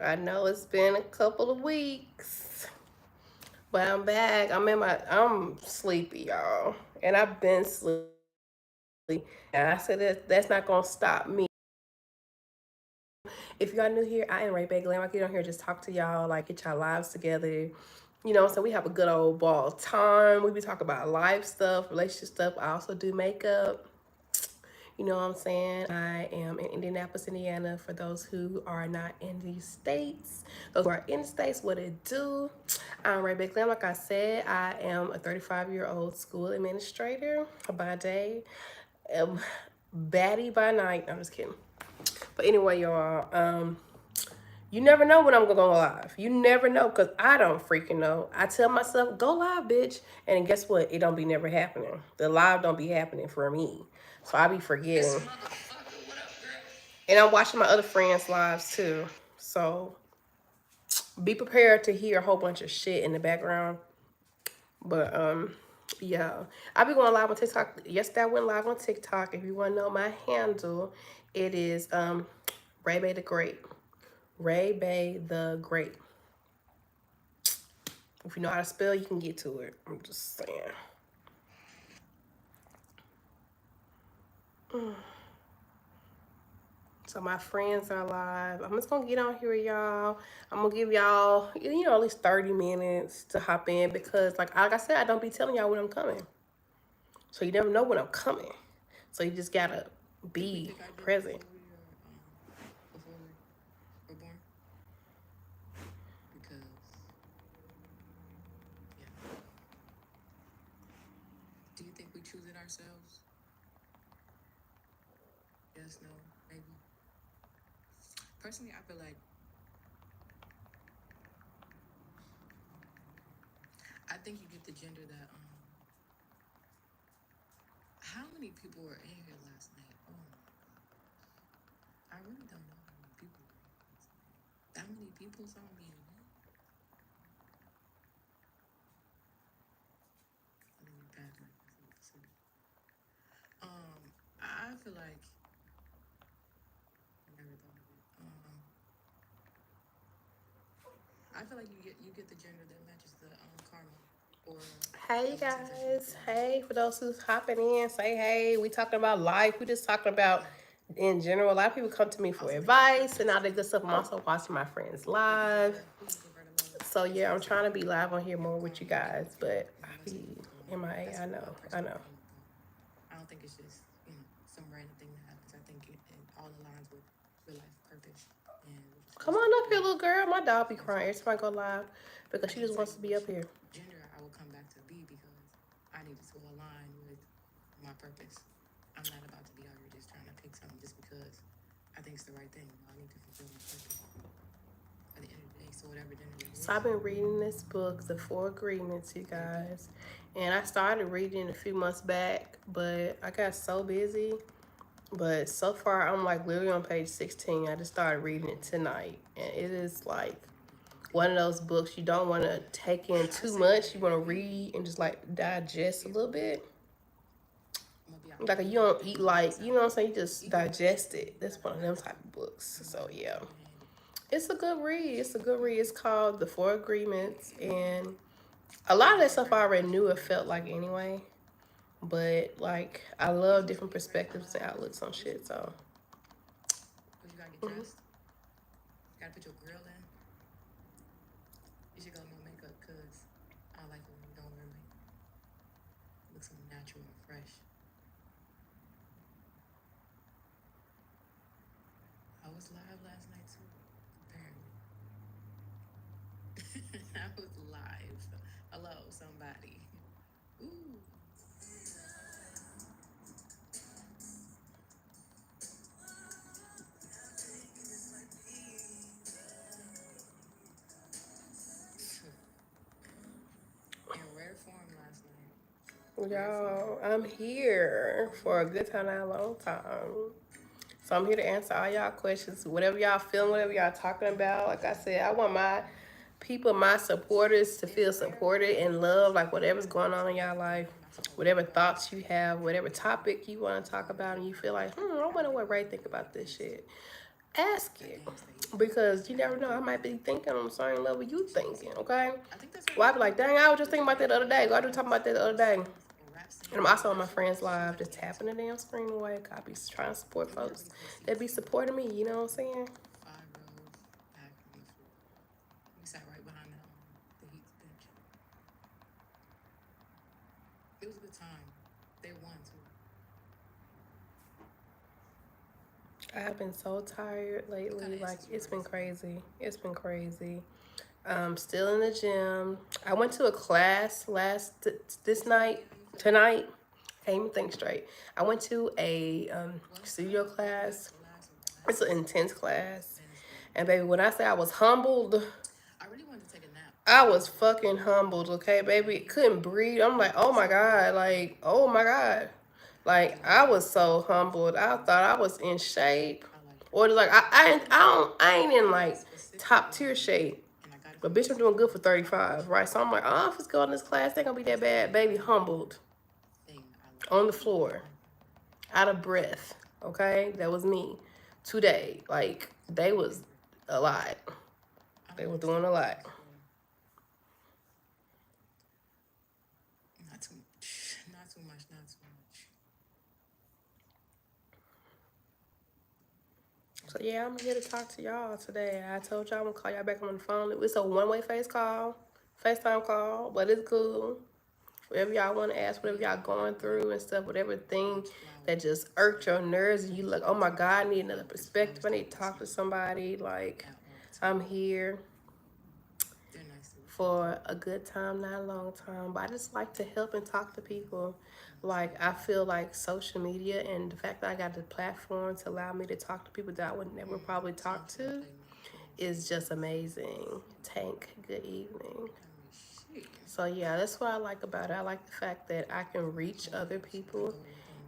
I know it's been a couple of weeks, but I'm back. I'm sleepy, y'all. And I've been sleepy. And I said that's not gonna stop me. If y'all new here, I am RaeBae Glam. I get on here just talk to y'all, like get y'all lives together. You know, so we have a good old ball time. We be talking about life stuff, relationship stuff. I also do makeup. You know what I'm saying? I am in Indianapolis, Indiana. For those who are not in these states, those who are in the states, what it do? I'm RaeBae Glam. Like I said, I am a 35-year-old school administrator by day, baddie by night. I'm just kidding. But anyway, y'all, you never know when I'm gonna go live. You never know, cause I don't freaking know. I tell myself, go live, bitch, and guess what? It don't be never happening. The live don't be happening for me, so I be forgetting. And I'm watching my other friends' lives too. So be prepared to hear a whole bunch of shit in the background. But yeah. I'll be going live on TikTok. Yesterday I went live on TikTok. If you wanna know my handle, it is RaeBae the Great. RaeBae the Great. If you know how to spell, you can get to it. I'm just saying. So my friends are live. I'm just gonna get on here, y'all. I'm gonna give y'all, at least 30 minutes to hop in because, like I said, I don't be telling y'all when I'm coming. So you never know when I'm coming. So you just gotta be present. Before we were born, because yeah. Do you think we choose it ourselves? Yes, no, maybe. Personally, I feel like I think you get the gender that how many people were in here last night? Oh my god. I really don't know how many people were in here last night. That many people saw me in it? Let me pass my city. I feel like I never thought of it. I feel like you get the gender that matches the karma or Hey the intentions of guys. the Hey, for those who's hopping in, say hey. We talking about life. We just talking about in general. A lot of people come to me for also think it's advice and purpose. all that good stuff. I'm also watching my friends Who would you live. prefer? Who you prefer to love? So Just yeah, I'm physically, trying to be live on here or more with you karma? What you guys, would do? but I And what's be in between? MIA. That's I my know. personal opinion, though. I don't think it's just some random thing that happens. I think it all aligns with real life purpose and what you're Come supposed to on up here, be little girl. My dog be for crying yourself. every time I go live because I she can't just tell wants you to be up which here. gender I will come back to be because I needed to align with my purpose. I'm not about to be out here just trying to pick something just because I think it's the right thing. I need to fulfill my purpose at the end of the day. So whatever gender it So is, I've been reading this book, The Four Agreements, you let it be. guys. And I started reading a few months back, but I got so busy. But so far, I'm like literally on page 16. I just started reading it tonight. And it is like one of those books you don't want to take in I too say much. whatever You it want to be. read and just like digest a Either little way, bit. I'm gonna be out here Like you doing my don't thing, eat loving like, you know myself. what I'm saying? You just Either way, digest it. That's one of them whatever type of happens, books. I'm So gonna yeah. try to handle it. It's a good read. It's a good read. It's called The Four Agreements. And a Is lot of there that a stuff I certain already question knew you it want me felt to like ask you? anyway. But like I You love just different gonna get ready for perspectives and live? outlooks on What you shit. So what you gotta get dressed? Gotta put your grill in? You should go no makeup because I like it when you don't wear makeup. It looks so natural and fresh. I was live last night too, apparently. I was live. Hello, somebody. Ooh. In rare form last night. Rare form. y'all, I'm here for a good time, not a long time. So I'm here to answer all y'all questions, whatever y'all feeling, whatever y'all talking about. Like I said, I want my people, my supporters to In feel rare supported and form. loved, like whatever's going on in y'all life, I'm about to go whatever live. thoughts you have, whatever topic you want to talk about, and you feel like, I wonder what Ray think about this shit. ask that it. game state. Because you never know, I might be thinking on the same level you thinking, okay? I think that's what Well, it I be is. like, dang, I was just thinking about that the other day. God, I was talking about that the other day. Or rap And I'm singing also or on my friend's she live, like a just game tapping too. the damn screen away. I be trying to support We never folks really played that be seats. supporting me, you know what I'm saying? 5 rows back from the floor. We sat right behind the Heat's bench. It was a good time. They won too. I've been so tired What kind lately. of Like, answers you it's got been this week? crazy. It's been crazy. Still in the gym. I went to a class this Tell night, me how you feel. tonight. Can't even think straight. I went to a Well, studio relax, class. relax, It's an relax. intense class. Man, it's good. And baby, when I say I was humbled, I really wanted to take a nap, I but was fucking humbled, okay, baby? you Couldn't breathe. I'm like, oh my God. Like, oh my God. Like, I was so humbled. I thought I was in shape. I like that. Or like I ain't in like Specific top tier shape. and I got it But from bitch, I'm doing good for Instagram. 35, right? So I'm like, oh, if it's going to this class, they gonna be that bad. Baby, humbled. Thing I like. On the floor. Out of breath. Okay? That was me. Today. Like, they was a lot. I They don't were understand doing a what's lot. on the floor. Not too much. Not too much. Not too much. So yeah, I'm here to talk to y'all today. I told y'all I'm gonna call y'all back on the phone. It's a one-way FaceTime call, but it's cool. Whatever y'all want to ask, whatever y'all going through and stuff, whatever thing that just irked your nerves, and you like, oh my God, I need another perspective. I need to talk to somebody. Like, At all I'm times. here They're nice to for a good time, not a long time. But I just like to help and talk to people. Like, I feel like social media and the fact that I got the platform to allow me to talk to people that I would never probably talk Sometimes to play me. is just amazing. Tank, good evening. Let me see. So yeah, that's what I like about it. I like the fact that I can reach other people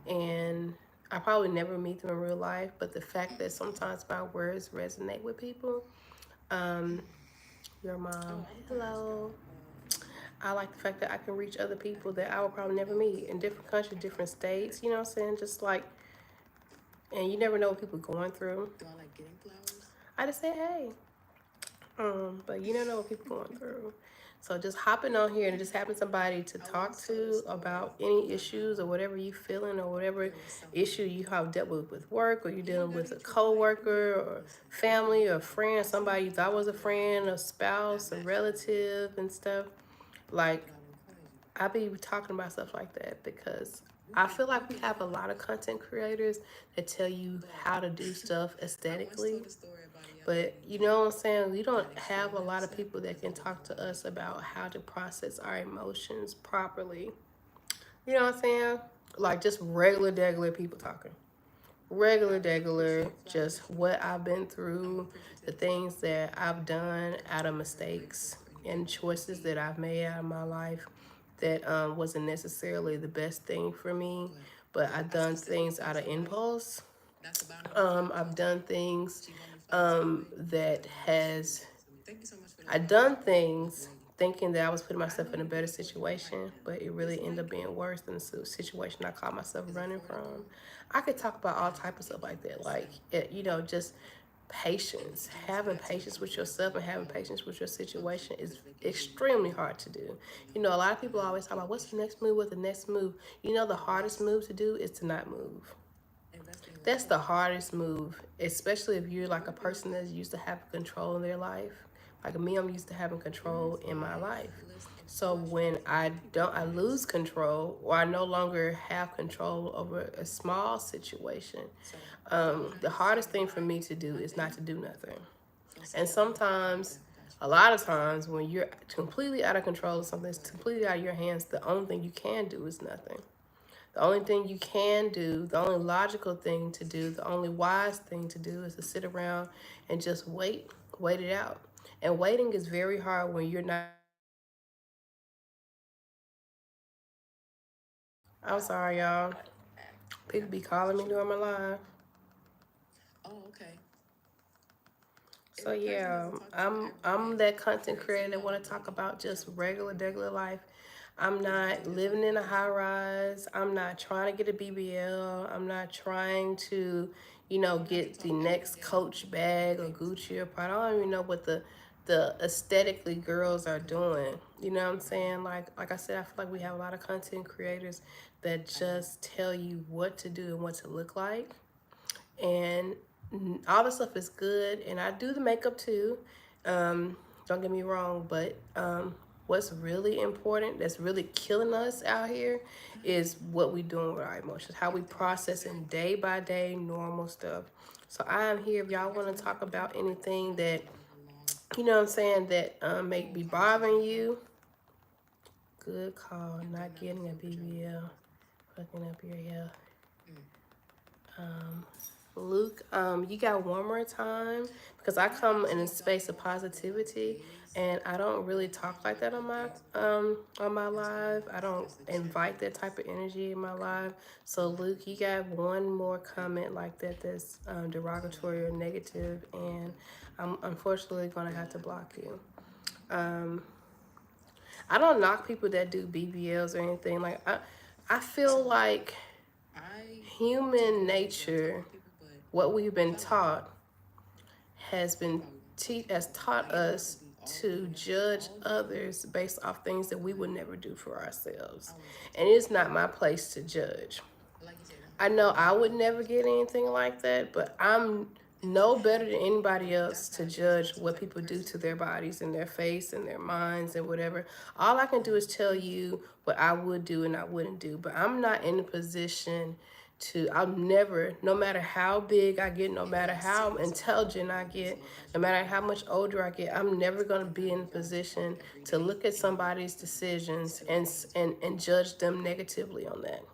and I probably never meet them in real life, but the fact that sometimes my words resonate with people. Um, your Oh, mom, I was gonna ask hello. y'all. I like the fact that I can reach other people that I would probably never meet in different countries, different states, you know what I'm saying? Just like, and you never know what people are going through. Do I like getting flowers? I just say, hey. But you don't know what people are going through. So just hopping on here and just having somebody to I talk once told a to story about any about issues or how whatever you feeling or whatever there was issue someone. you have dealt with work or you're You don't dealing gotta with a get your wife. You coworker know, or listen. family or friend, I seen somebody you you thought was a talking about friend, a that spouse, a match for you. relative and stuff. Like But I will call you. I be talking about stuff like that because We I can feel we like we can have a lot of vibe. content creators that tell you But how to do stuff I once aesthetically. told a story about a young But lady you know what I'm saying? We don't got have a extremely lot of upset people that because can a little talk to boy us about ignored how her. to process our emotions properly. You know what I'm saying? Like just regular people talking. I Regular, appreciate flowers. just what I've been I'm through, the appreciative too things that I've done because out of I'm very grateful mistakes for anything and that may choices be. that I've made out of my life that wasn't necessarily the best thing for me, But but I've I done specifically things told out of somebody impulse. that's a boundary you gotta I've talk done to. things She bought me flowers anyway, that and she has reached out to me. Thank you so much for the I flowers, done young things lady. thinking that I was putting I know myself in a you better can afford your mic situation, now. but it This really ended up mic being worse than the situation I caught myself is running affordable from. I could talk about all and type of it stuff can like that, like sound just and we patience. can do this Having ad too patience if you with feel like you yourself and want having more patience with your function situation is because they can hear you extremely and hard to do. you know You know, a lot of and people not always talk get about what's the next issues. move, what's the next move. You know, the But hardest yes, move to do is to not move. investing in That's the yourself. hardest move, especially if you're like a person that's used to having control in their life. Like me, I'm used to having control Here's in my my life. list of So when questions that people I can lose ask. control or I no longer have control over a small situation, So y'all know how the you say hardest thing for goodbye me to do one is not thing? to do nothing. Don't say And nothing. Got sometimes, that. Got you. a lot of times, when you're completely out of control of something, it's completely out of your hands, the only thing you can do is nothing. The only thing you can do, the only logical thing to do, the only wise thing to do is to sit around and just wait it out. And waiting is very hard when you're not. I'm sorry, y'all. People be calling me during my live. Oh, okay. If So a person yeah, doesn't talk to you I'm every I'm day, that do content they say creator that no want to or talk do about they try just to talk every day? regular life. I'm not living in a high rise. I'm not trying to get a BBL. I'm not trying to, get the next Coach bag or Gucci or Prada. I don't even know what the aesthetically girls are doing. You know what I'm saying? Like I said, I feel like we have a lot of content creators that just tell you what to do and what to look like. And all the stuff is good, and I do the makeup too. Don't get me wrong, but what's really important, that's really killing us out here, is what we doing with our emotions, how we processing day by day normal stuff. So I am here if y'all want to talk about anything that, what I'm saying, that may be bothering you. Good call, not getting a BBL, fucking up your health. Luke, you got one more time, because I come in a space of positivity, and I don't really talk like that on my live. I don't invite that type of energy in my live. So Luke, you got one more comment like that that's derogatory or negative, and I'm unfortunately gonna have to block you. Um, I don't knock people that do BBLs or anything. Like I feel like human nature, what we've been taught, has taught us to judge others based off things that we would never do for ourselves, and it's not my place to judge. I know I would never get anything like that, but I'm no better than anybody else to judge what people do to their bodies and their face and their minds and whatever. All I can do is tell you what I would do and I wouldn't do, but I'm not in a position to, I'll never, no matter how big I get, no matter how intelligent I get, no matter how much older I get, I'm never going to be in a position to look at somebody's decisions and judge them negatively on that.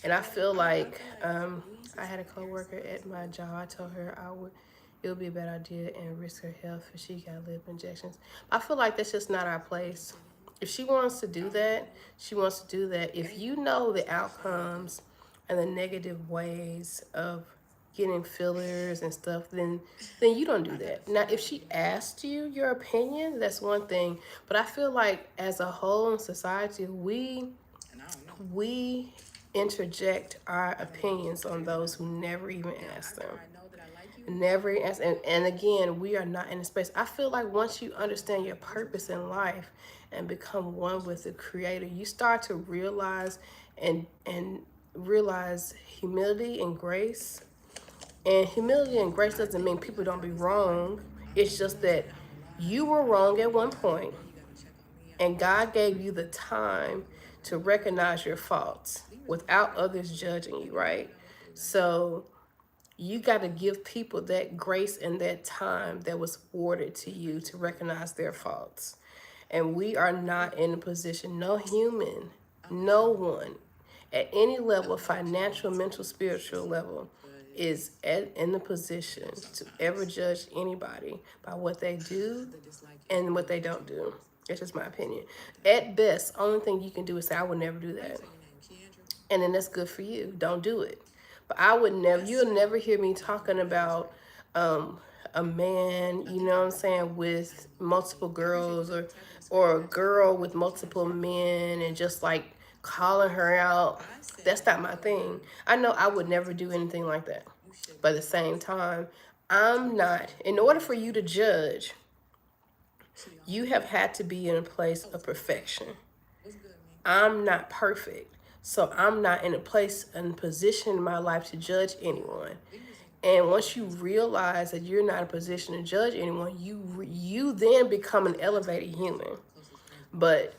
And I feel like I had a coworker at my job. I told her it would be a bad idea and risk her health if she got lip injections. I feel like that's just not our place. If she wants to do that, she wants to do that. If you know the outcomes and the negative ways of getting fillers and stuff, then you don't do that. Now, if she asked you your opinion, that's one thing. But I feel like as a whole in society, we interject our opinions on those who never even ask them. Never ask, and again, we are not in a space. I feel like once you understand your purpose in life and become one with the Creator, you start to realize humility and grace. And humility and grace doesn't mean people don't be wrong. It's just that you were wrong at one point, and God gave you the time to recognize your faults without others judging you, right? So you got to give people that grace and that time that was awarded to you to recognize their faults. And we are not in a position, no human, no one at any level, financial, mental, spiritual level, is in the position to ever judge anybody by what they do and what they don't do. It's just my opinion. At best, only thing you can do is say, I would never do that. And then that's good for you. Don't do it. But I would never, you'll never hear me talking about a man, you know what I'm saying, with multiple girls, or a girl with multiple men, and just like calling her out. That's not my thing. I know I would never do anything like that. But at the same time, I'm not, in order for you to judge, you have had to be in a place of perfection. I'm not perfect. So I'm not in a place and position in my life to judge anyone. And once you realize that you're not in a position to judge anyone, you then become an elevated human. But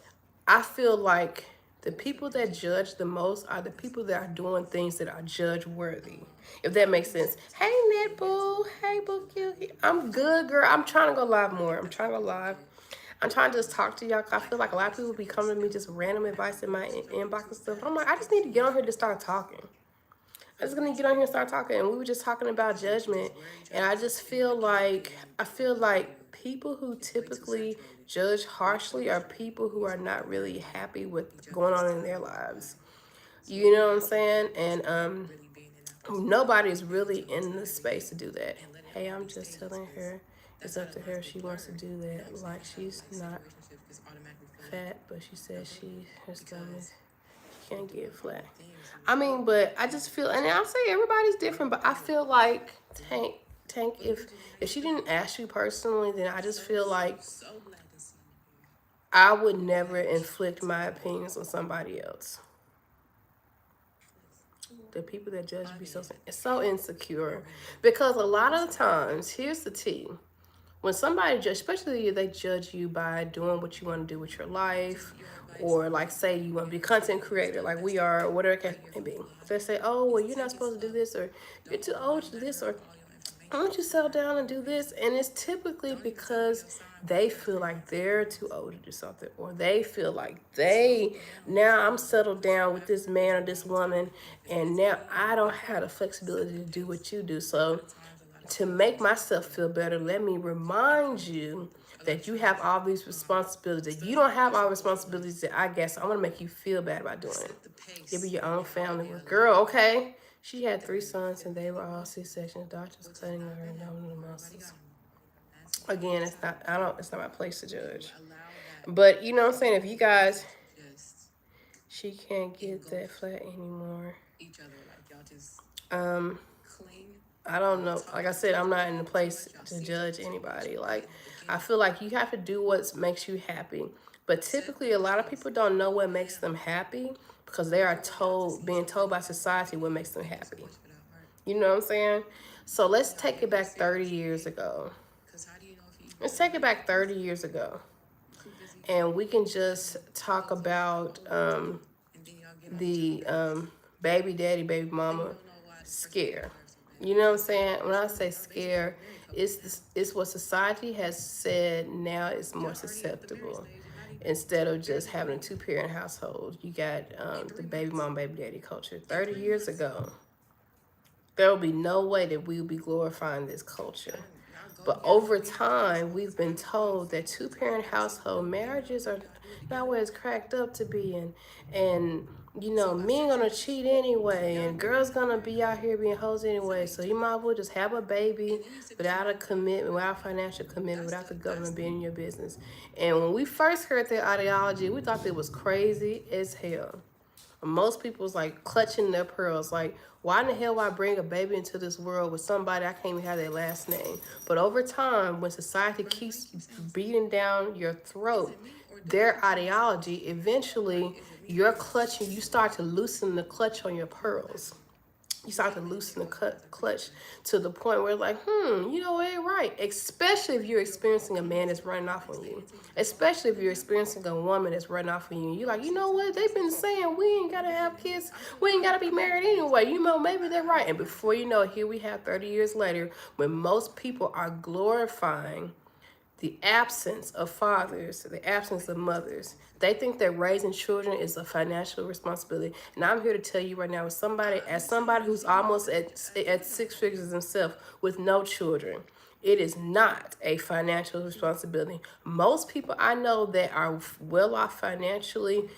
I feel like the people that judge the most are the people that are doing things that are judge worthy. If that makes sense. Hey, Netboo. Hey, Boo. I'm good, girl. I'm trying to go live more. I'm trying to go live. I'm trying to just talk to y'all, because I feel like a lot of people be coming to me just random advice in my inbox and stuff. I'm like, I just need to get on here to start talking. I just gonna get on here and start talking. And we were just talking about judgment, and I feel like people who typically judge harshly are people who are not really happy with going on in their lives. You know what I'm saying? And nobody's really in the space to do that. Hey, I'm just telling her It's up to her. She wants to do that. Like, she's not fat, but she says her stomach, she can't get flat. I mean, but I just feel, and I'll say everybody's different, but I feel like Tank, if she didn't ask you personally, then I just feel like I would never inflict my opinions on somebody else. The people that judge be so insecure, because a lot of the times, here's the tea: when somebody judge, especially if they judge you by doing what you want to do with your life, or like say you want to be a content creator, like we are, whatever it may be. They say, oh well, you're not supposed to do this, or you're too old to do this, or why don't you settle down and do this? And it's typically because they feel like they're too old to do something, or they feel like now I'm settled down with this man or this woman, and now I don't have the flexibility to do what you do. So to make myself feel better, let me remind you that you have all these responsibilities. That you don't have all the responsibilities that I guess. I want to make you feel bad about doing it. Give me your own family. Girl, okay. She had 3 sons and they were all C-sections. Doctors cutting her down the muscles. Again, it's not my place to judge. But you know what I'm saying? If you guys, she can't get that flat anymore. I don't know. Like I said, I'm not in the place to judge anybody. Like, I feel like you have to do what makes you happy. But typically, a lot of people don't know what makes them happy because they are being told by society what makes them happy. You know what I'm saying? So let's take it back 30 years ago. Let's take it back 30 years ago. And we can just talk about the baby daddy, baby mama scare. You know what I'm saying? When I say scare, it's what society has said now is more susceptible. Instead of just having a 2-parent household, you got the baby mom, baby daddy culture. 30 years ago, there will be no way that we will be glorifying this culture. But over time, we've been told that 2-parent household marriages are not where it's cracked up to be, and you know, men gonna cheat anyway, and girls gonna be out here being hoes anyway. So you might as well just have a baby without a commitment, without financial commitment, without the government being in your business. And when we first heard that ideology, we thought it was crazy as hell. Most people was like clutching their pearls, like, why in the hell would I bring a baby into this world with somebody I can't even have their last name? But over time, when society keeps beating down your throat, their ideology, eventually you start to loosen the clutch on your pearls. You start to loosen the clutch to the point where, like, you know, it ain't right. Especially if you're experiencing a man that's running off on you. Especially if you're experiencing a woman that's running off on you. You're like, you know what? They've been saying we ain't got to have kids. We ain't got to be married anyway. You know, maybe they're right. And before you know it, here we have 30 years later when most people are glorifying the absence of fathers, the absence of mothers. They think that raising children is a financial responsibility. And I'm here to tell you right now, as somebody who's almost at 6 figures himself with no children, it is not a financial responsibility. Most people I know that are well off financially,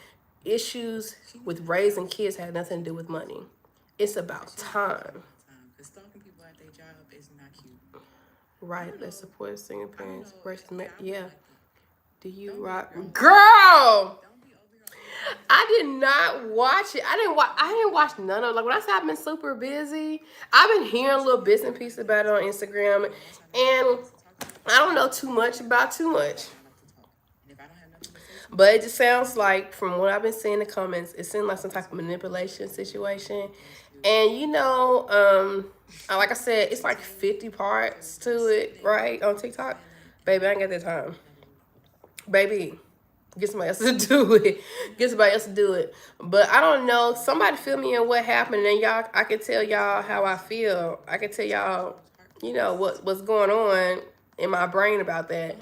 issues with raising kids have nothing to do with money. It's about time. Right, let's support single parents versus yeah. Do you rock, girl? I did not watch it. I didn't watch none of it. Like, when I say I've been super busy, I've been hearing little bits and pieces about it on Instagram, and I don't know too much about too much. But it just sounds like, from what I've been seeing in the comments, it seems like some type of manipulation situation. And you know, like I said, it's like 50 parts to it, right, on TikTok. Baby, I ain't got that time. Baby, get somebody else to do it. Get somebody else to do it. But I don't know. Somebody fill me in what happened, and y'all, I can tell y'all how I feel. I can tell y'all, you know, what's going on in my brain about that.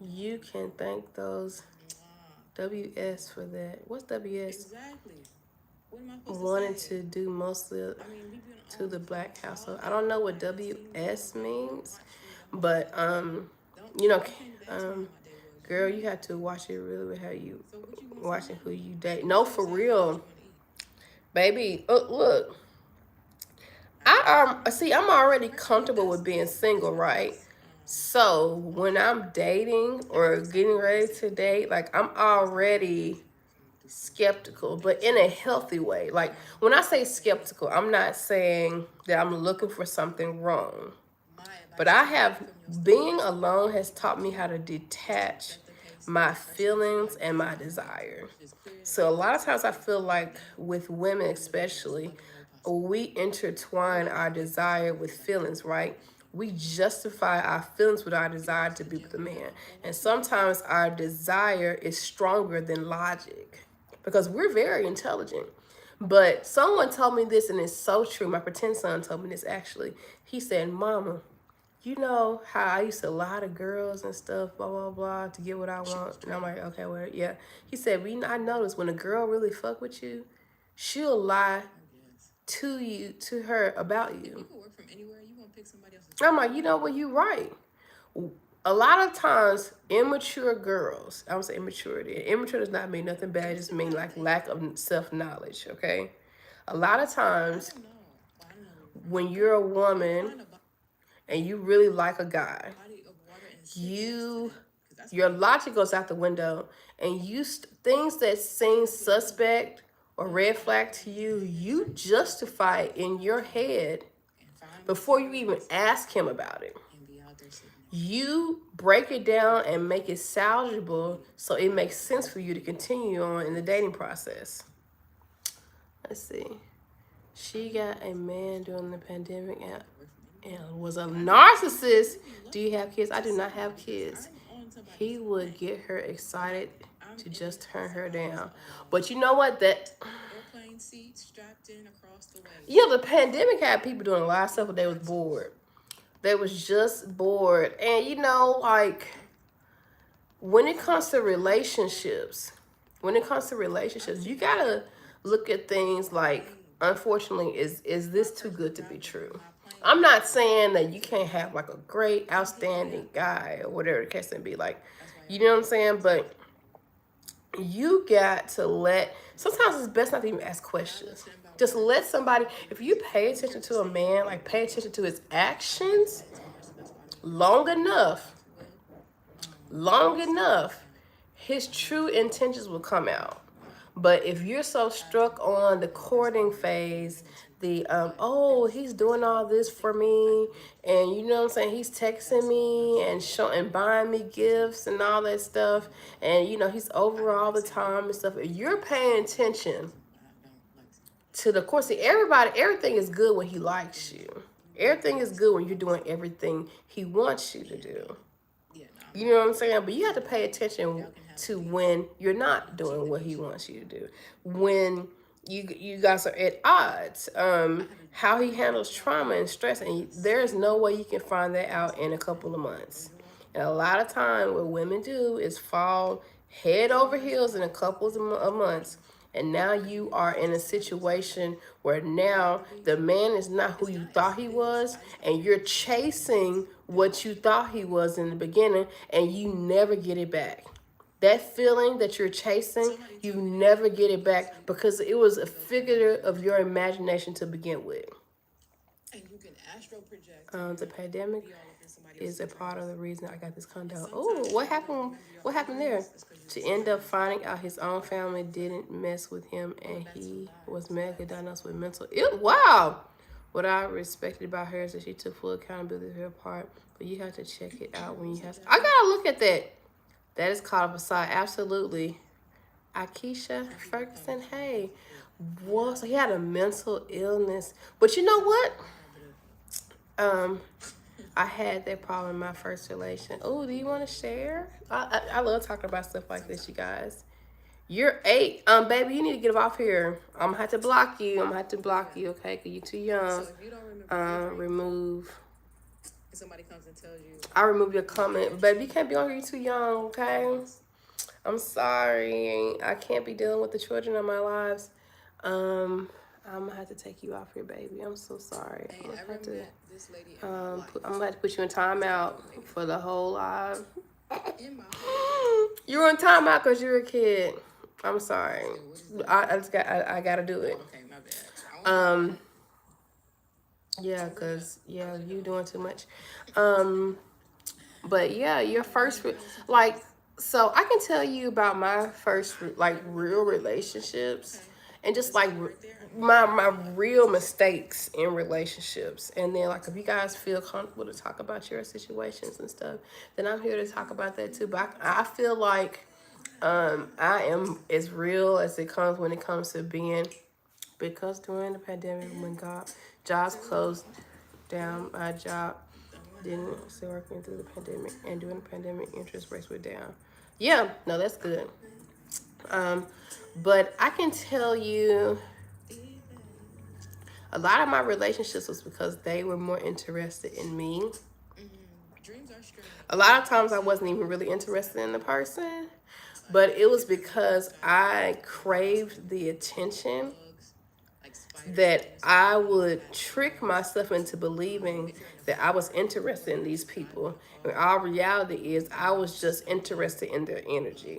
You can thank those WS for that. What's WS? Wanted to do mostly to the black household. I don't know what WS means, but you know, girl, you have to watch it really with how you watching who you date. No, for real, baby. Look, I'm already comfortable with being single, right? So when I'm dating or getting ready to date, like I'm already skeptical, but in a healthy way. Like when I say skeptical, I'm not saying that I'm looking for something wrong. But I have, being alone has taught me how to detach my feelings and my desire. So a lot of times I feel like with women especially, we intertwine our desire with feelings, right? We justify our feelings with our desire to be with a man. And sometimes our desire is stronger than logic because we're very intelligent. But someone told me this, and it's so true. My pretend son told me this actually. He said, Mama, you know how I used to lie to girls and stuff, blah, blah, blah, to get what I want. And I'm like, okay, well, yeah. He said, I noticed when a girl really fuck with you, she'll lie to you, to her about If you you. can work from anywhere, you gonna pick somebody else's. I'm like, you know what, you right. A lot of times, immature girls, I would say immaturity. Immature does not mean nothing bad, it just mean like lack of self-knowledge, okay? A lot of times, I don't know. Well, I don't know where you're from. when you're a Find woman a and you really like a guy, body of water and sit next to you them. 'Cause that's your logic goes out the window, and things that seem suspect or red flag to you, you justify it in your head and find before you even ask him about it. and be out there sitting next. You break it down and make it salvageable so it makes sense for you to continue on in the dating process. Let's see. She got a man during the pandemic and was a narcissist. Do you have kids? I do not have kids. He would get her excited to just turn her down. But you know what? Airplane seats strapped in across the way. Yeah, the pandemic had people doing a lot of stuff, but they was bored. They was just bored. And you know, like when it comes to relationships, you gotta look at things like, unfortunately, is this too good to be true? I'm not saying that you can't have like a great, outstanding guy or whatever the case may be. Like, you know what I'm saying? But you got to sometimes it's best not to even ask questions. Just let somebody, if you pay attention to a man, like pay attention to his actions long enough, his true intentions will come out. But if you're so struck on the courting phase, oh, he's doing all this for me, and you know what I'm saying, he's texting me and buying me gifts and all that stuff, and you know he's over all the time and stuff. If you're paying attention to the course, see, everything is good when he likes you. Everything is good when you're doing everything he wants you to do. You know what I'm saying? But you have to pay attention to when you're not doing what he wants you to do. When you guys are at odds. How he handles trauma and stress, and there's no way you can find that out in a couple of months. And a lot of time, what women do is fall head over heels in a couple of months. And now you are in a situation where now the man is not who you thought he was, and you're chasing what you thought he was in the beginning, and you never get it back. That feeling that you're chasing, you never get it back because it was a figure of your imagination to begin with. And you can astral project. The pandemic is a part of the reason I got this condo. Oh, what happened? What happened there? To end up finding out his own family didn't mess with him, and he was mega diagnosed with mental ill. Wow. What I respected about her is that she took full accountability for her part, but you have to check it out when you have. I gotta look at that. That is called a facade. Absolutely. Akeisha Ferguson, hey. What? So he had a mental illness. But you know what? I had that problem in my first relation. Oh, do you want to share? I love talking about stuff like this, you guys. You're 8. Baby, you need to get off here. I'm gonna have to block you. Okay? Cause you're too young. So if you don't remember, Remove. if somebody comes and tells you, I remove your comment. Baby, you can't be on here, you're too young, okay? I'm sorry. I can't be dealing with the children in my lives. I'm gonna have to take you off here, baby. I'm so sorry. hey, I met this lady in my life. I'm gonna have to put you in timeout for the whole live. In my You were in timeout because you're a kid. I'm sorry. I gotta do it. okay, my bad. Yeah, cause you doing too much. But yeah, your first like so I can tell you about my first like real relationships and just like my real mistakes in relationships. And then like if you guys feel comfortable to talk about your situations and stuff, then I'm here to talk about that too. But I feel like I am as real as it comes when it comes to being, because during the pandemic when God jobs closed down, my job didn't still working through the pandemic, and during the pandemic interest rates were down. Yeah, no, that's good. Um, but I can tell you a lot of my relationships was because they were more interested in me. A lot of times I wasn't even really interested in the person, but it was because I craved the attention that I would trick myself into believing that I was interested in these people. And our reality is I was just interested in their energy.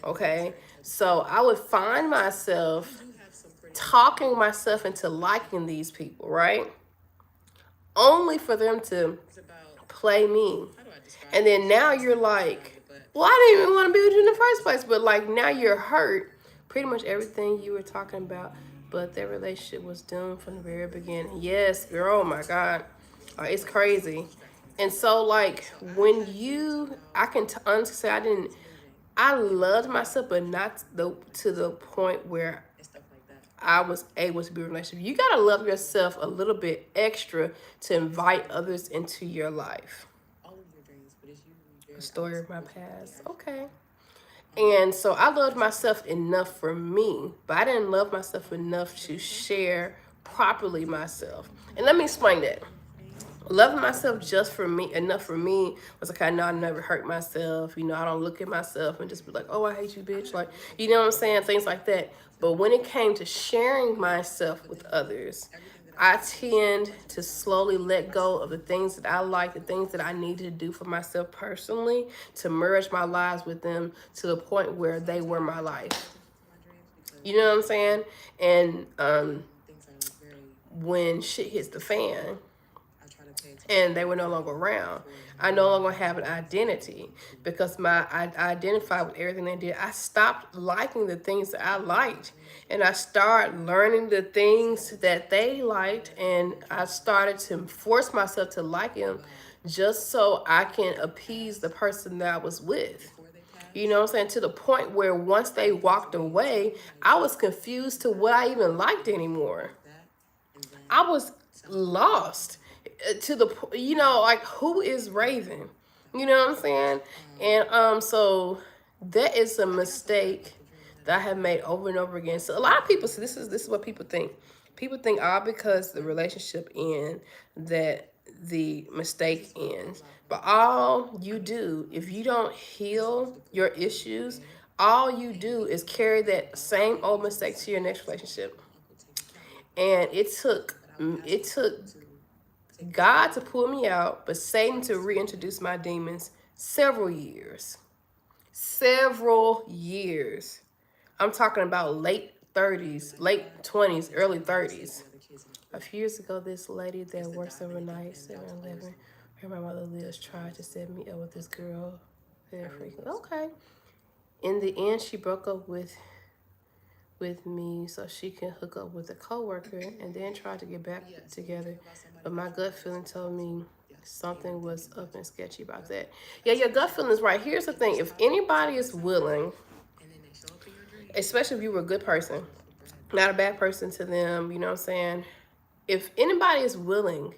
Okay? So I would find myself talking myself into liking these people, right? Only for them to play me. And then now you're like, well, I didn't even want to be with you in the first place. But like now you're hurt. Pretty much everything you were talking about. But their relationship was doomed from the very beginning. Yes, girl, oh my God. It's crazy. And so like when I can honestly say I loved myself, but not to the point where I was able to be in a relationship. You gotta love yourself a little bit extra to invite others into your life. The story of my past. Okay. And so I loved myself enough for me, but I didn't love myself enough to share properly myself. And let me explain that. Loving myself just for me, enough for me, was like, I know I never hurt myself. You know, I don't look at myself and just be like, oh, I hate you, bitch. Like, you know what I'm saying? Things like that. But when it came to sharing myself with others, I tend to slowly let go of the things that I like, the things that I need to do for myself personally, to merge my lives with them to the point where they were my life. You know what I'm saying? And when shit hits the fan, and they were no longer around, I no longer have an identity because I identified with everything they did. I stopped liking the things that I liked, and I started learning the things that they liked, and I started to force myself to like them just so I can appease the person that I was with. You know what I'm saying? To the point where once they walked away, I was confused to what I even liked anymore. I was lost to the like who is Raven? You know what I'm saying? And so that is a mistake that I have made over and over again. So a lot of people, so this is what people think. People think all because the relationship ends that the mistake ends. But all you do, if you don't heal your issues, all you do is carry that same old mistake to your next relationship. And it took God to pull me out, but Satan to reintroduce my demons several years. Several years. I'm talking about late 30s, late 20s, early 30s. A few years ago, this lady that works overnight, 7-Eleven, where my mother lives, tried to set me up with this girl. They're freaking okay. In the end, she broke up with me so she can hook up with a coworker and then try to get back together. But my gut feeling told me something was up and sketchy about that. Yeah, your gut feeling is right. Here's the thing. If anybody is willing, especially if you were a good person, not a bad person to them, you know what I'm saying? If anybody is willing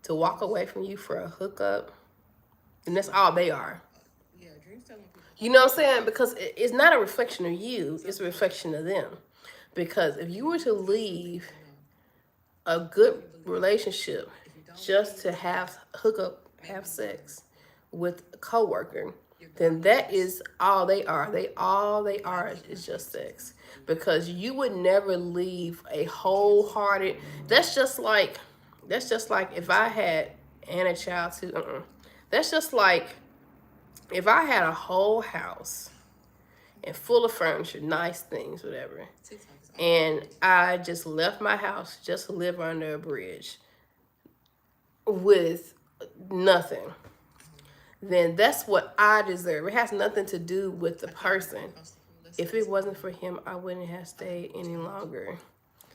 to walk away from you for a hookup, then that's all they are. You know what I'm saying? Because it's not a reflection of you, it's a reflection of them. Because if you were to leave a good relationship just to have hook up, have sex with a coworker, then that is all they are. They all they are is just sex. Because you would never leave a wholehearted. That's just like if I had and a child too. That's just like if I had a whole house and full of furniture, nice things, whatever, and I just left my house just to live under a bridge with nothing. then that's what I deserve. It has nothing to do with the person. If it wasn't for him, I wouldn't have stayed any longer.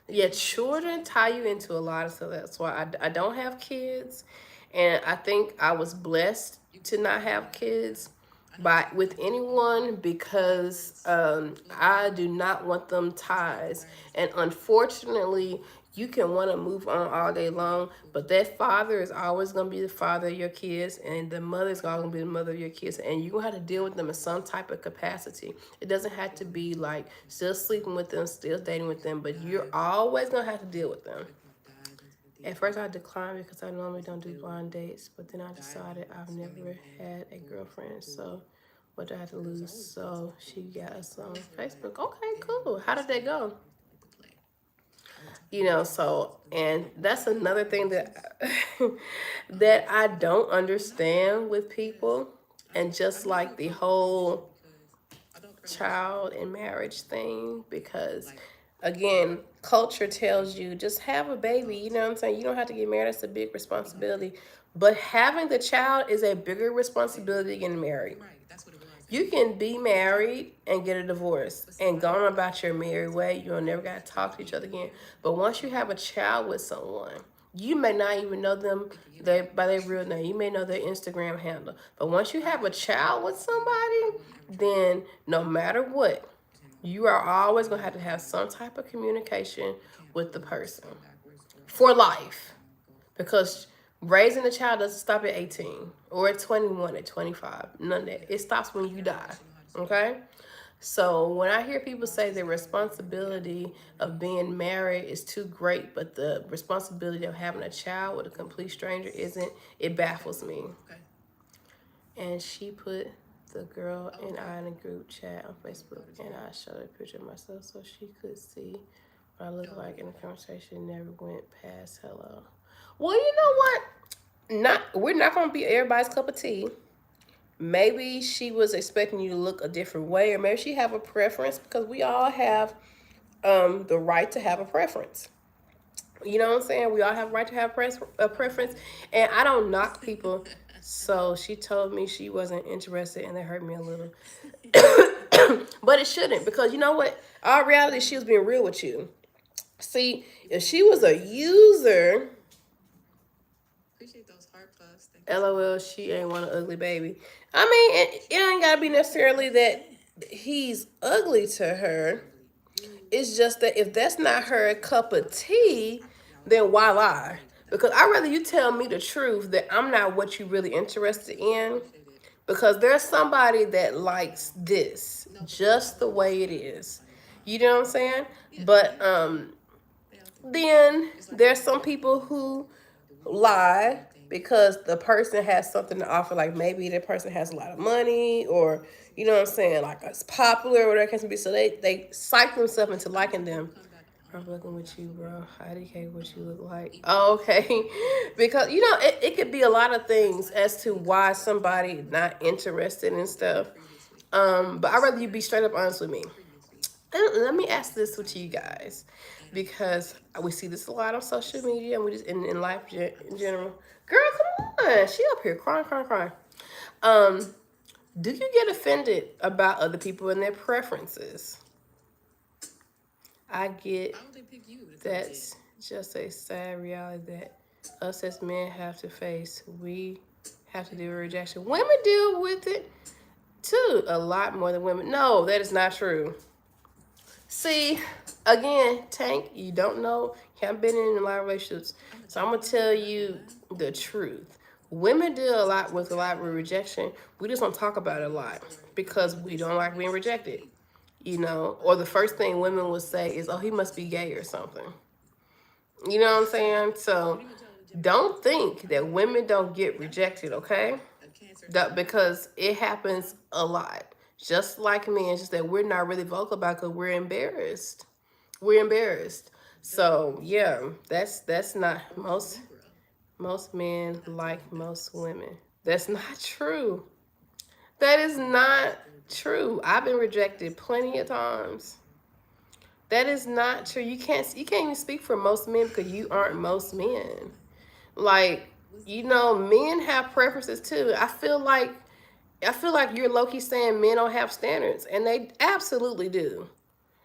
Yeah, children tie you into a lot of stuff. That's why I don't have kids. And I think I was blessed to not have kids by with anyone because I do not want them ties. And unfortunately, you can want to move on all day long, but that father is always going to be the father of your kids, and the mother is always going to be the mother of your kids, and you're going to have to deal with them in some type of capacity. It doesn't have to be like still sleeping with them, still dating with them, but you're always going to have to deal with them. At first, I declined because I normally don't do blind dates, but then I decided I've never had a girlfriend, so what do I have to lose? So she got us on Facebook. Okay, cool. How did that go? So and that's another thing that that I don't understand with people, and just like the whole child and marriage thing, because again, culture tells you just have a baby, you know what I'm saying? You don't have to get married. That's a big responsibility, but having the child is a bigger responsibility than getting married. You can be married and get a divorce and go on about your merry way. You'll never got to talk to each other again. But once you have a child with someone, you may not even know them by their real name. You may know their Instagram handle. But once you have a child with somebody, then no matter what, you are always going to have some type of communication with the person for life. Because raising a child doesn't stop at 18 or at 21, at 25. None of that. It stops when you die. Okay? So when I hear people say the responsibility of being married is too great, but the responsibility of having a child with a complete stranger isn't, it baffles me. And she put the girl and I in a group chat on Facebook, and I showed a picture of myself so she could see what I look like, and the conversation never went past hello. Well, you know what? We're not gonna be everybody's cup of tea. Maybe she was expecting you to look a different way, or maybe she have a preference, because we all have the right to have a preference. You know what I'm saying? We all have a right to have a preference, and I don't knock people. So she told me she wasn't interested, and that hurt me a little. But it shouldn't, because you know what? Our reality, she was being real with you. See, if she was a user, LOL, she ain't want an ugly baby. I mean, it ain't gotta be necessarily that he's ugly to her. It's just that if that's not her cup of tea, then why lie? Because I'd rather you tell me the truth that I'm not what you really interested in. Because there's somebody that likes this just the way it is. You know what I'm saying? But then there's some people who lie because the person has something to offer. Like maybe the person has a lot of money, or you know what I'm saying, like it's popular or whatever it can be. So they psych themselves into liking them. I'm looking with you, bro. I don't care what you look like. Oh, okay. Because, it could be a lot of things as to why somebody not interested in stuff. But I'd rather you be straight up honest with me. And let me ask this with you guys, because we see this a lot on social media, and we just in life in general. Girl, come on. She up here crying. Do you get offended about other people and their preferences? I get that's just a sad reality that us as men have to face. We have to deal with rejection. Women deal with it too, a lot more than women. No, that is not true. See, again, Tank, you don't know. You haven't been in a lot of relationships. So I'm going to tell you the truth. Women deal a lot with rejection. We just don't talk about it a lot because we don't like being rejected. Or the first thing women will say is, oh, he must be gay or something. You know what I'm saying? So don't think that women don't get rejected, okay? Because it happens a lot. Just like men, it's just that we're not really vocal about it because we're embarrassed. So yeah, that's not most men like most women. That's not true. That is not true. I've been rejected plenty of times. That is not true. You can't even speak for most men because you aren't most men. Like, you know, men have preferences too. I feel like you're low-key saying men don't have standards, and they absolutely do.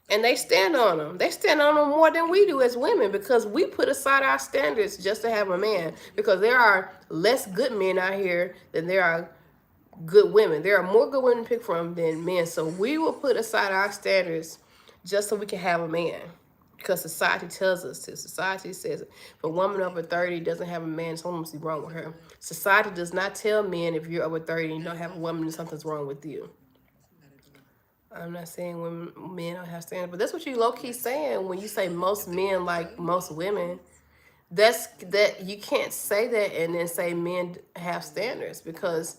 And they stand on them. They stand on them more than we do as women because we put aside our standards just to have a man. Because there are less good men out here than there are good women. There are more good women to pick from than men. So we will put aside our standards just so we can have a man. Because society tells us to. Society says if a woman over 30 doesn't have a man, something must be wrong with her. Society does not tell men if you're over 30 and you don't have a woman, something's wrong with you. I'm not saying women, men don't have standards, but that's what you low key saying when you say most men like most women. That you can't say that and then say men have standards because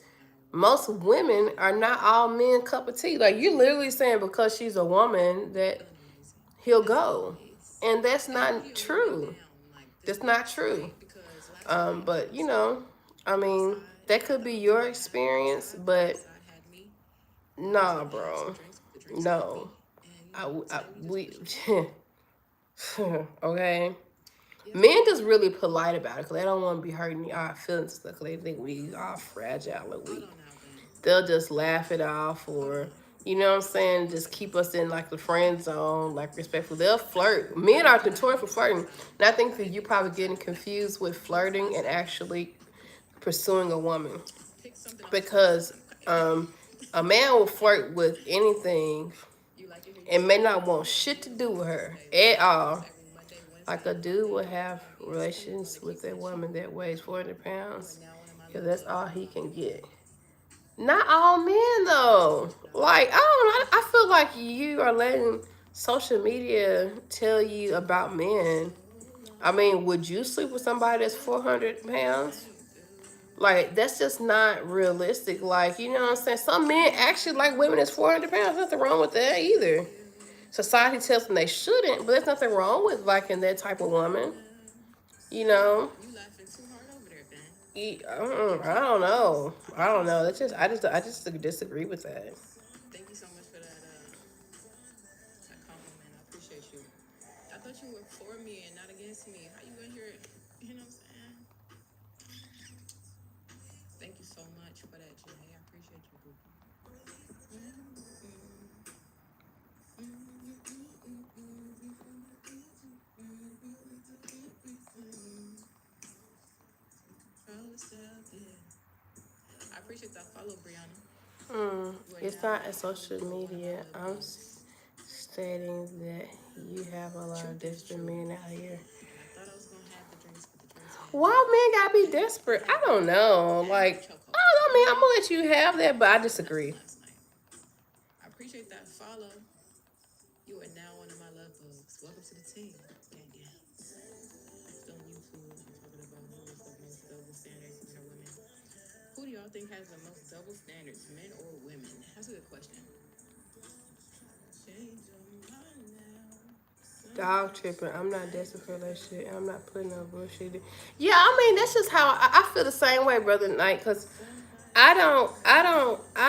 most women are not all men cup of tea. Like you're literally saying because she's a woman that he'll go, and that's not true. That's not true. But you know, I mean, that could be your experience, but nah, bro, no. We okay. Men just really polite about it because they don't want to be hurting our feelings and stuff because they think we are fragile and weak. They'll just laugh it off or, you know what I'm saying, just keep us in like the friend zone, like respectful. They'll flirt. Men are notorious for flirting. And I think that you're probably getting confused with flirting and actually pursuing a woman because a man will flirt with anything and may not want shit to do with her at all. Like a dude would have relations with a woman that weighs 400 pounds because that's all he can get. Not all men though. Like I don't know. I feel like you are letting social media tell you about men. I mean, would you sleep with somebody that's 400 pounds? Like that's just not realistic. Like you know what I'm saying. Some men actually like women that's 400 pounds. Nothing wrong with that either. Society tells them they shouldn't, but there's nothing wrong with liking that type of woman. You know, I don't know. I don't know. That's just I just disagree with that. Thank you so much for that compliment. I appreciate you. I thought you were for me and not against me. How you gonna hear it? You know what I'm saying? Thank you so much for that, Janae. I appreciate you, boo. I appreciate that follow, Brianna. It's not a social media. I'm stating that you have a lot of desperate men out here. I thought I was gonna have the drinks, but the drinks had Why men gotta be desperate? I don't know. Like, I mean, I'm gonna let you have that, but I disagree. last night. I appreciate that follow. You are now one of my love bugs. Welcome to the team. Yeah. Still on YouTube. I'm talking about who is the most double standards men or women. Who do y'all think has the most double standards, men or women? That's a good question. Change your mind now. Dog tripping. I'm not desperate for that shit. I'm not putting no bullshit. Yeah, I mean that's just how I feel the same way, brother Knight. Cause I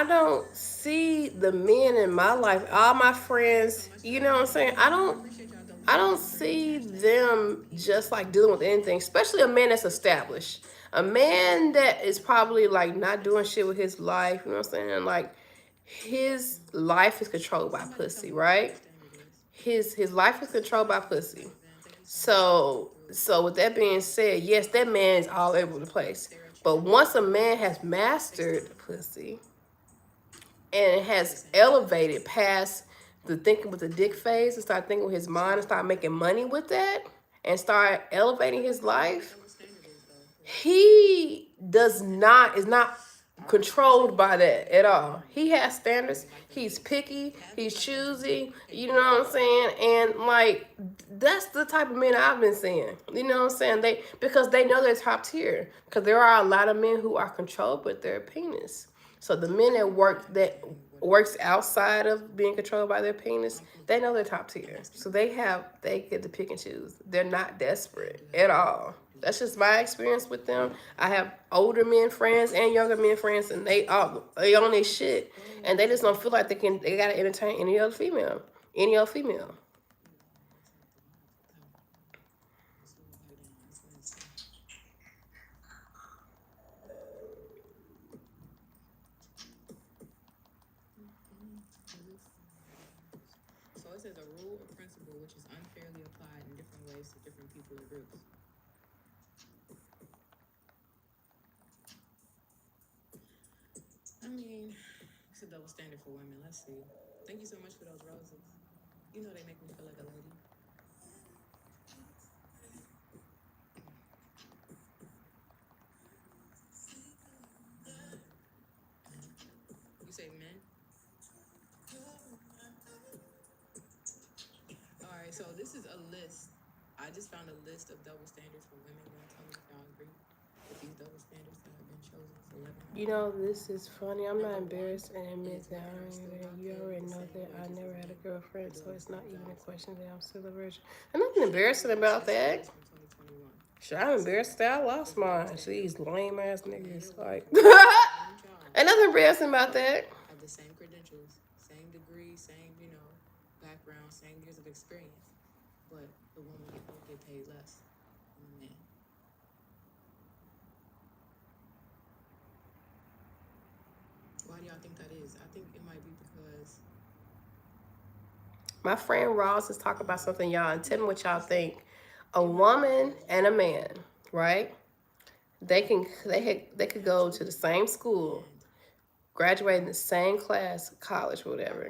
don't see the men in my life. All my friends, you know what I'm saying. I don't see them just like dealing with anything, especially a man that's established. A man that is probably like not doing shit with his life, you know what I'm saying? Like his life is controlled by pussy, right? His life is controlled by pussy. So with that being said, yes, that man is all over the place. But once a man has mastered pussy and has elevated past the thinking with the dick phase and start thinking with his mind and start making money with that and start elevating his life, he is not controlled by that at all. He has standards. He's picky. He's choosy. You know what I'm saying? And like that's the type of men I've been seeing. You know what I'm saying? Because they know they're top tier. Because there are a lot of men who are controlled with their penis. So the men that works outside of being controlled by their penis, they know they're top tier. So they get to pick and choose. They're not desperate at all. That's just my experience with them. I have older men friends and younger men friends, and they on their shit, and they just don't feel like they gotta entertain any other female, any other female. says a rule or principle which is unfairly applied in different ways to different people or groups. I mean, it's a double standard for women. Let's see. Thank you so much for those roses. You know they make me feel like a lady. You say men? All right, so this is a list. I just found a list of double standards for women. Y'all tell me if y'all agree with these double standards that have been chosen. It's 11. You know, this is funny. I'm not embarrassed and admit that I ain't. You already know that I never had a girlfriend, so it's not even a question that I'm still a virgin. And nothing embarrassing about that. Shit, I'm embarrassed that I lost mine. These lame ass niggas. Like, ain't nothing embarrassing about that. Have the same credentials, same degree, same, background, same years of experience. But the woman will get paid less than the man. Why do y'all think that is? I think it might be because my friend Ross is talking about something, y'all, and tell me what y'all think. A woman and a man, right? They could go to the same school, graduate in the same class, college, whatever,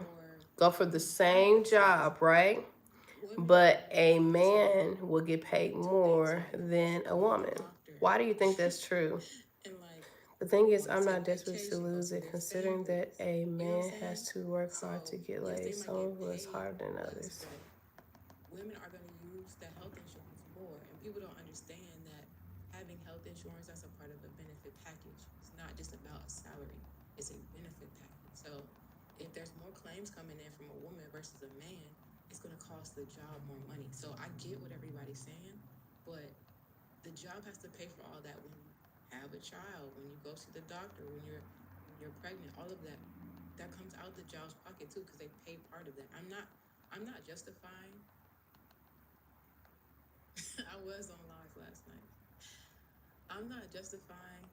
go for the same job, right? But a man will get paid more than a woman. Why do you think that's true? The thing is, I'm not desperate to lose it, considering that a man has to work hard to get laid. Some of us harder than others. Women are going to use the health insurance more, and people don't understand that having health insurance, that's a part of a benefit package. It's not just about a salary, it's a benefit package. So if there's more claims coming in from a woman versus a man, it's going to cost the job more money. So I get what everybody's saying, but the job has to pay for all that. When you have a child, when you go to the doctor, when you're pregnant, all of that comes out the job's pocket too, because they pay part of that. I'm not justifying. I was on live last night. I'm not justifying.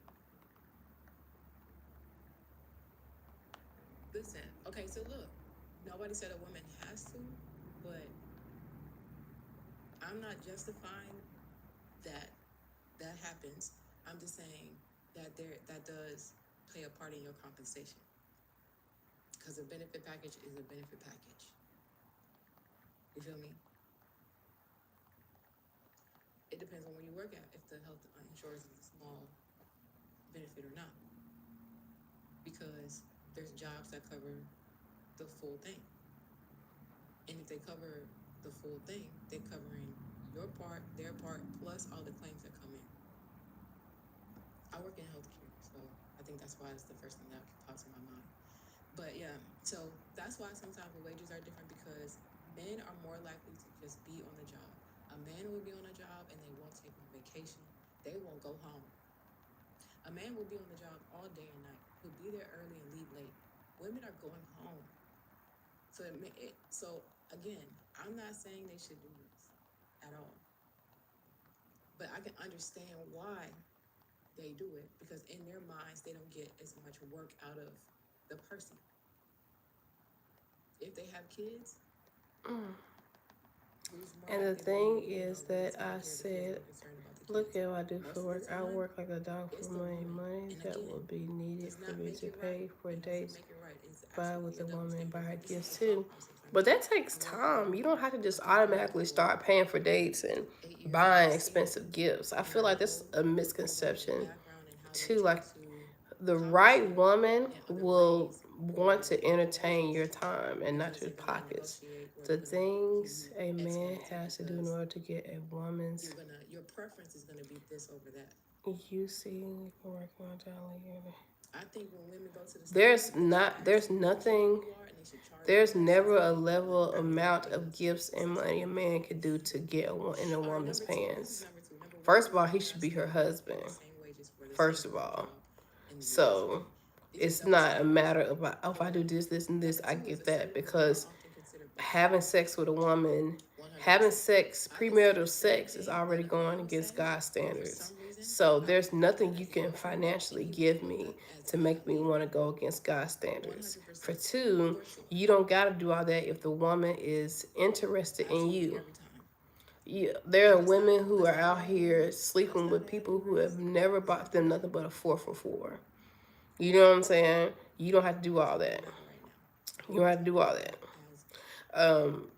Listen, okay, so look, nobody said a woman has to, but I'm not justifying that happens. I'm just saying that that does play a part in your compensation, because a benefit package is a benefit package. You feel me? It depends on where you work at, if the health insurance is a small benefit or not, because there's jobs that cover the full thing, and if they cover the full thing, they're covering your part, their part, plus all the claims that come in. I work in healthcare, so I think that's why it's the first thing that pops in my mind. But yeah, so that's why sometimes the wages are different, because men are more likely to just be on the job. A man will be on a job and they won't take on vacation. They won't go home. A man will be on the job all day and night. He'll be there early and leave late. Women are going home. So again, I'm not saying they should do this at all, but I can understand why they do it, because in their minds they don't get as much work out of the person. If they have kids, and the thing is that I said, look at what I do for work. I work like a dog for money. Money that will be needed for me to pay for dates, buy with a woman, buy her gifts too. But that takes time. You don't have to just automatically start paying for dates and buying expensive gifts. I feel like that's a misconception too. Like, the right woman will want to entertain your time and not your pockets. The things a man has to do in order to get a woman's your preference is gonna be this over that. You see, working on Jolly. I think when women go to the there's never a level amount of gifts and money a man could do to get in a woman's pants. First of all, he should be her husband. First of all. So it's not a matter of, oh, if I do this, this, and this, I get that. Because having sex with a woman, having sex, premarital sex, is already going against God's standards. So there's nothing you can financially give me to make me want to go against God's standards. For two, you don't got to do all that if the woman is interested in you. Yeah, there are women who are out here sleeping with people who have never bought them nothing but a 4 for 4. You know what I'm saying? You don't have to do all that. You don't have to do all that. Um,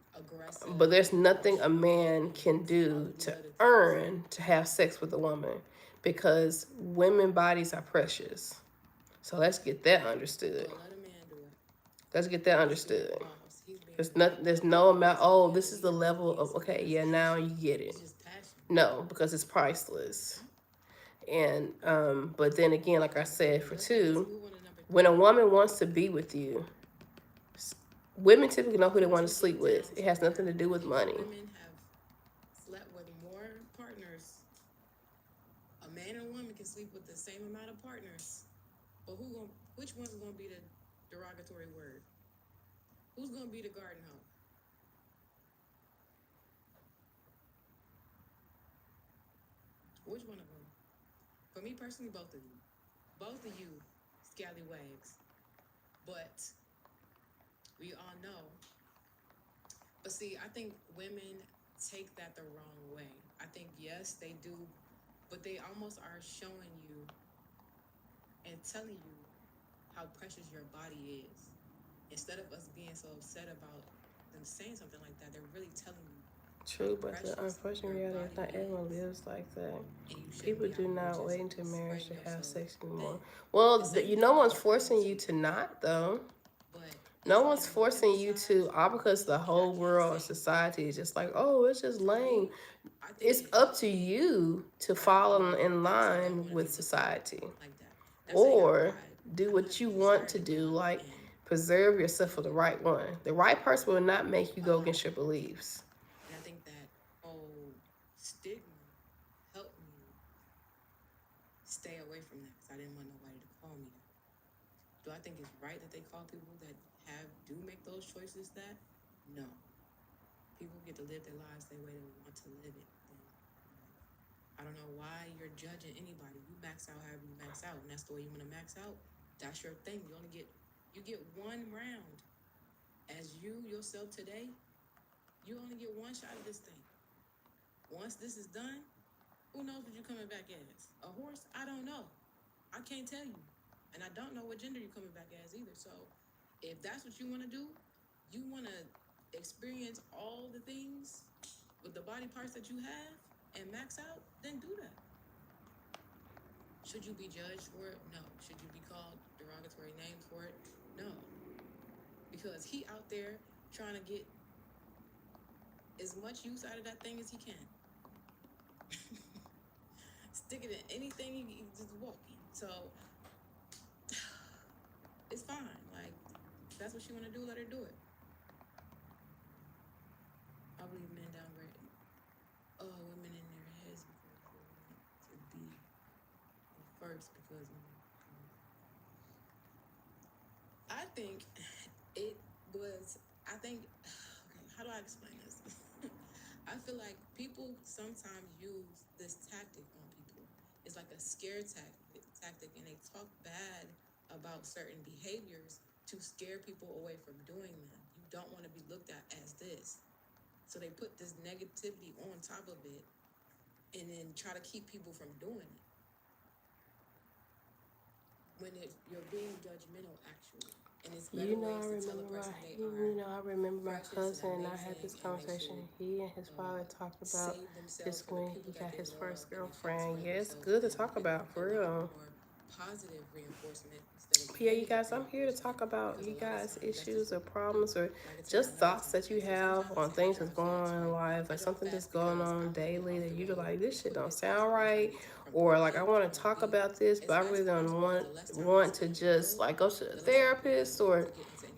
but there's nothing a man can do to earn to have sex with a woman because women bodies are precious. So let's get that understood. Let's get that understood. There's no amount. Oh, this is the level of okay. Yeah, now you get it. No, because it's priceless. And but then again, like I said, for two, when a woman wants to be with you, women typically know who they want to sleep with. It has nothing to do with money. Women have slept with more partners. A man and a woman can sleep with the same amount of partners, but which one's gonna be the derogatory word? Who's gonna be the garden hoe? Which one of them? For me personally, both of you. Both of you, scallywags. But we all know. But see, I think women take that the wrong way. I think, yes, they do, but they almost are showing you and telling you how precious your body is. Instead of us being so upset about them saying something like that, they're really telling you. True, but the unfortunate reality is not everyone lives like that. People do not wait until marriage to have sex anymore. Well, no one's forcing you to not, though. No one's forcing you to, all because the whole world, society is just like, oh, it's just lame. It's up to you to follow in line with society. Or do what you want to do, like preserve yourself for the right one. The right person will not make you go against your beliefs. And I think that whole stigma helped me stay away from that because I didn't want nobody to call me that. Do I think it's right that they call people that do make those choices that? No. People get to live their lives the way they want to live it. I don't know why you're judging anybody. You max out however you max out, and that's the way you want to max out. That's your thing. You get one round. As you yourself today, you only get one shot at this thing. Once this is done, who knows what you're coming back as? A horse? I don't know. I can't tell you. And I don't know what gender you're coming back as either. So if that's what you want to do, you want to experience all the things with the body parts that you have and max out, then do that. Should you be judged for it? No. Should you be called derogatory names for it? No. Because he out there trying to get as much use out of that thing as he can. Stick it in anything he's just walking. So it's fine. Like, if that's what she want to do, let her do it. I believe men downgrade women in their heads because they want to be first because I think it was, okay, how do I explain this? I feel like people sometimes use this tactic on people. It's like a scare tactic, and they talk bad about certain behaviors to scare people away from doing them. You don't want to be looked at as this. So they put this negativity on top of it and then try to keep people from doing it. When you're being judgmental, actually. And it's better ways to tell a person they are. I remember my cousin and I had this conversation. He and his father talked about this when he got his first girlfriend. Yeah, it's good to talk about, for real. Positive reinforcement. Yeah, you guys, I'm here to talk about you guys' issues or problems or just thoughts that you have on things that's going on in life, like something that's going on daily that you're like, this shit don't sound right, or like I want to talk about this, but I really don't want to just like go to a therapist or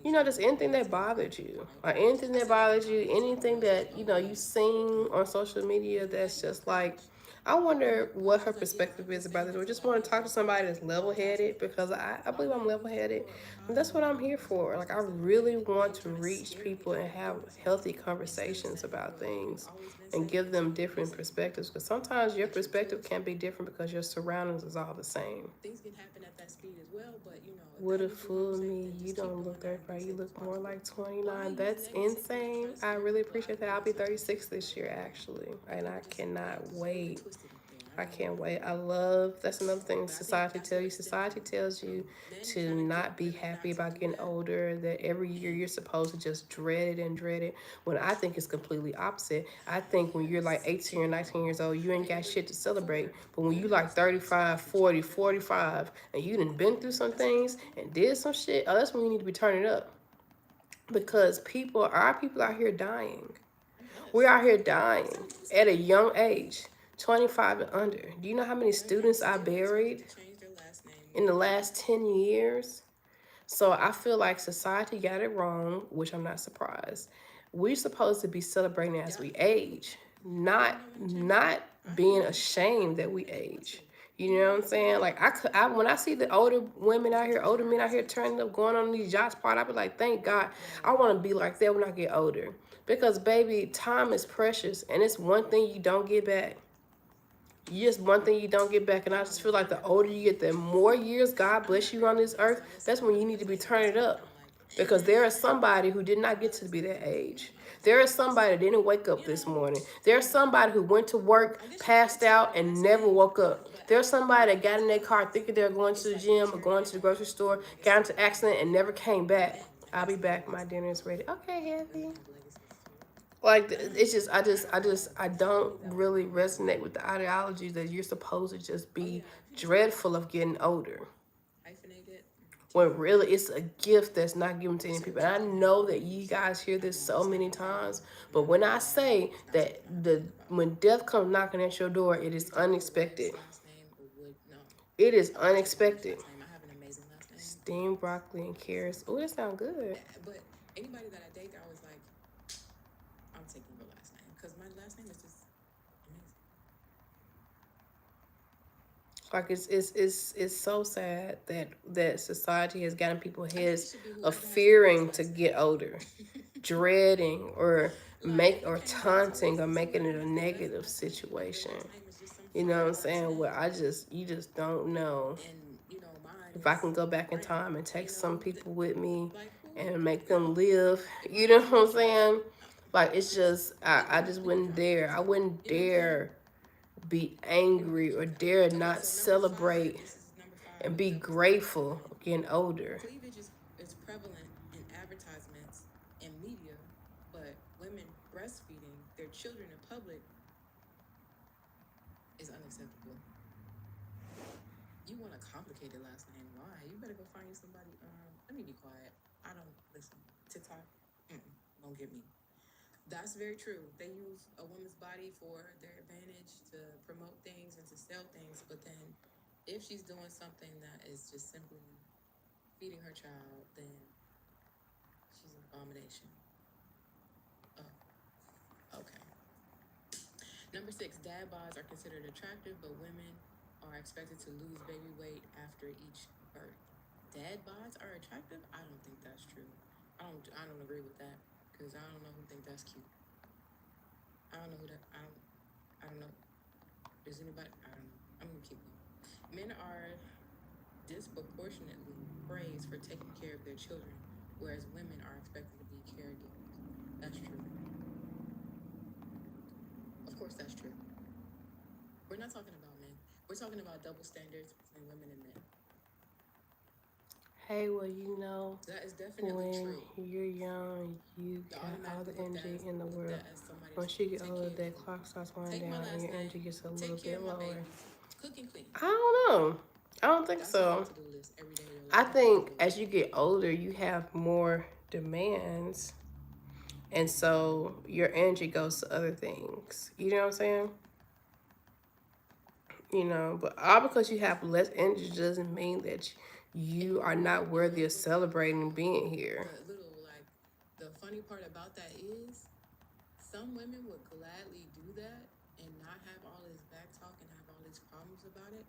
just anything that bothered you, like anything that bothers you, anything that you seen on social media that's just like. I wonder what her perspective is about it. Or just want to talk to somebody that's level headed because I believe I'm level headed. And that's what I'm here for. Like, I really want to reach people and have healthy conversations about things and give them different perspectives. Because sometimes your perspective can be different because your surroundings is all the same. Things can happen at that speed as well, but you know, if Would that have needs to be fooled safe, me. then You just keep don't look doing that and be 35. You safe as look more possible. like Why 29. use That's negativity to try insane. to I scare really people out appreciate of that. I'll doing be something? 36 this year, actually. And I People just cannot get so wait. twisted up there. I I don't can't know. wait. I love, that's another thing But I think society that's tell where you. it stemmed Society from. tells you Men to trying to get not be women happy not to about do getting that. older, that every year you're supposed to just dread it and dread it. When I think it's completely opposite. I think when you're like 18 or 19 years old, you ain't got shit to celebrate. But when you like 35, 40, 45, and you done been through some things and did some shit, oh, that's when you need to be turning up. Because our people out here dying. We're out here dying at a young age, 25 and under. Do you know how many students I buried in the last 10 years? So I feel like society got it wrong, which I'm not surprised. We're supposed to be celebrating as we age, not being ashamed that we age. You know what I'm saying? Like when I see the older women out here, older men out here turning up, going on these yachts part, I be like, thank God. I want to be like that when I get older, because baby, time is precious, and it's one thing you don't get back. Just one thing you don't get back, and I just feel like the older you get, the more years God bless you on this earth. That's when you need to be turning up, because there is somebody who did not get to be that age. There is somebody that didn't wake up this morning. There's somebody who went to work, passed out, and never woke up. There's somebody that got in their car thinking they're going to the gym or going to the grocery store, got into an accident, and never came back. I'll be back. My dinner is ready. Okay, Heavy. Like it's just I don't really resonate with the ideology that you're supposed to just be dreadful of getting older, when really it's a gift that's not given to any people. And I know that you guys hear this so many times, but when I say that when death comes knocking at your door, it is unexpected. It is unexpected. Steamed broccoli and carrots. Oh, that sounds good. But anybody that I date, they're always like, I'm taking your last name because my last name is just amazing. Like it's so sad that society has gotten people's heads of fearing to get older, dreading or taunting or making it a negative situation. You know what I'm saying? Well, you just don't know if I can go back in time and take some people with me and make them live. You know what I'm saying? Like it's just I just wouldn't dare. I wouldn't dare be angry or dare not celebrate and be grateful of getting older. Cleavage is prevalent in advertisements and media, but women breastfeeding their children in public is unacceptable. You want a complicated last name? Why? You better go find you somebody. Let me be quiet. I don't listen. TikTok, don't get me. That's very true. They use a woman's body for their advantage to promote things and to sell things, but then if she's doing something that is just simply feeding her child, then she's an abomination. Oh, okay. Number 6, dad bods are considered attractive, but women are expected to lose baby weight after each birth. Dad bods are attractive? I don't think that's true. I don't agree with that, because I don't know who think that's cute. I don't know who that. I don't know. Is anybody? I don't know. I'm gonna keep going. Men are disproportionately praised for taking care of their children, whereas women are expected to be caregivers. That's true. Of course, that's true. We're not talking about men. We're talking about double standards between women and men. Hey, well, you know, that is definitely when true. You're young, you got all the energy in the world. Once you get older, that clock starts winding down and your energy gets a little bit lower. Cook and clean. I don't know. I don't think so. I think as you get older, you have more demands. And so your energy goes to other things. You know what I'm saying? You know, but all because you have less energy doesn't mean that you are not worthy of celebrating being here. The funny part about that is some women would gladly do that and not have all this back talk and have all these problems about it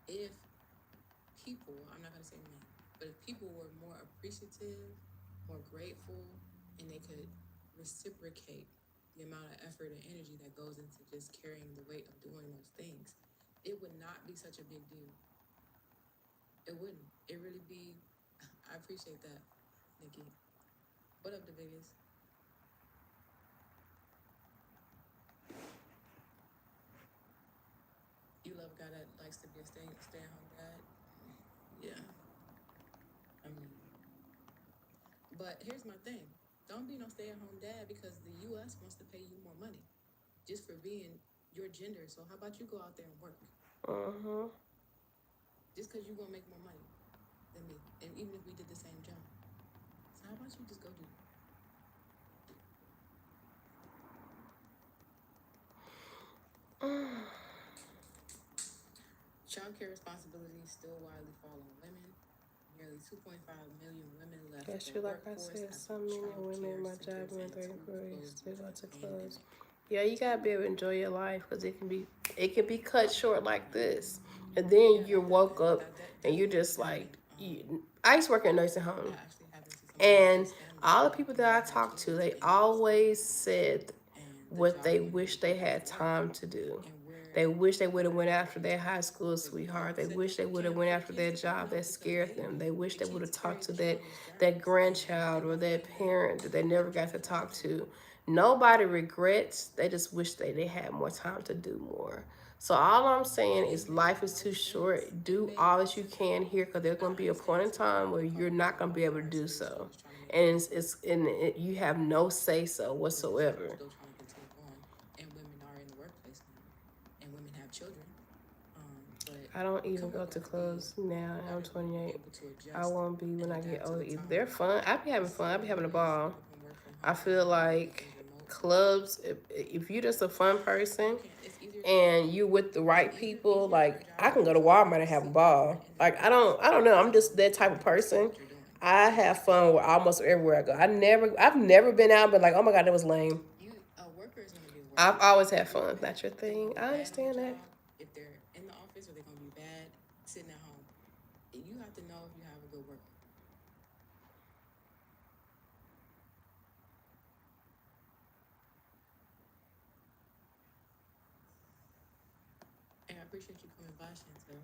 if people, I'm not going to say men, but if people were more appreciative, more grateful, and they could reciprocate the amount of effort and energy that goes into just carrying the weight of doing those things, it would not be such a big deal. It wouldn't. It really be. I appreciate that, Nikki. What up, the biggest? You love a guy that likes to be a stay at home dad? Yeah. I mean, but here's my thing. Don't be no stay at home dad because the US wants to pay you more money just for being your gender. So how about you go out there and work? Just because you're gonna make more money than me, and even if we did the same job. So how about you just go do it? Childcare responsibilities still widely fall on women. Nearly 2.5 million women left Yes, the you like I workforce said, after so many women in my childcare job in centers 30 degrees. They go to closed clubs. pandemic. Yeah, you gotta be able to enjoy your life because it can be cut short like this, and then you woke up and you're just like, I used to work in a nursing home, That actually happened to some and family all the who people that I had talked to, kids they and always said the what job they wouldn't wish be they enough had work. time to do. And They where wish they would have went after their high school sweetheart. They wish they would have went after their job that scared them. They wish they would have talked to that grandchild or that parent that they never got to talk to. Nobody regrets. They just wish they had more time to do more. So all I'm saying is life is too short. Do all that you can here because there's going to be a point in time where you're not going to be able to do so. And you have no say so whatsoever. Still trying to continue on, and women are in the workplace now, and women have children. But I don't even go to clubs now. I'm 28. I won't be when I get older either. They're fun. I be having fun. I be having a ball. I feel like clubs, if you're just a fun person and you with the right people, like I can go to Walmart and have a ball. Like I don't know. I'm just that type of person. I have fun with almost everywhere I go. I've never been out, but like, oh my god, that was lame. A worker is going to be a worker. I've always had fun. That's your thing. I understand that. If they're in the office, or they're going to be bad sitting at home. You have to know if you have a good worker. And I appreciate you coming by, Chantel.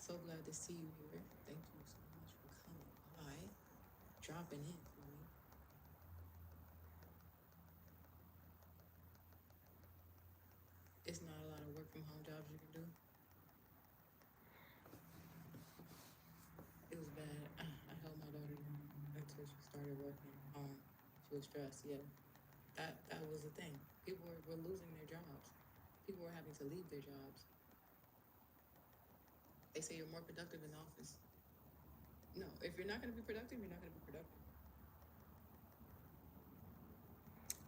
So glad to see you here. Thank you so much for coming by, dropping in for me. It's not a lot of work from home jobs you can do. It was bad. I held my daughter until she started working home. She was stressed. Yeah, that was the thing. People were losing their jobs. People were having to leave their jobs. They say you're more productive in the office. No, if you're not going to be productive, you're not going to be productive.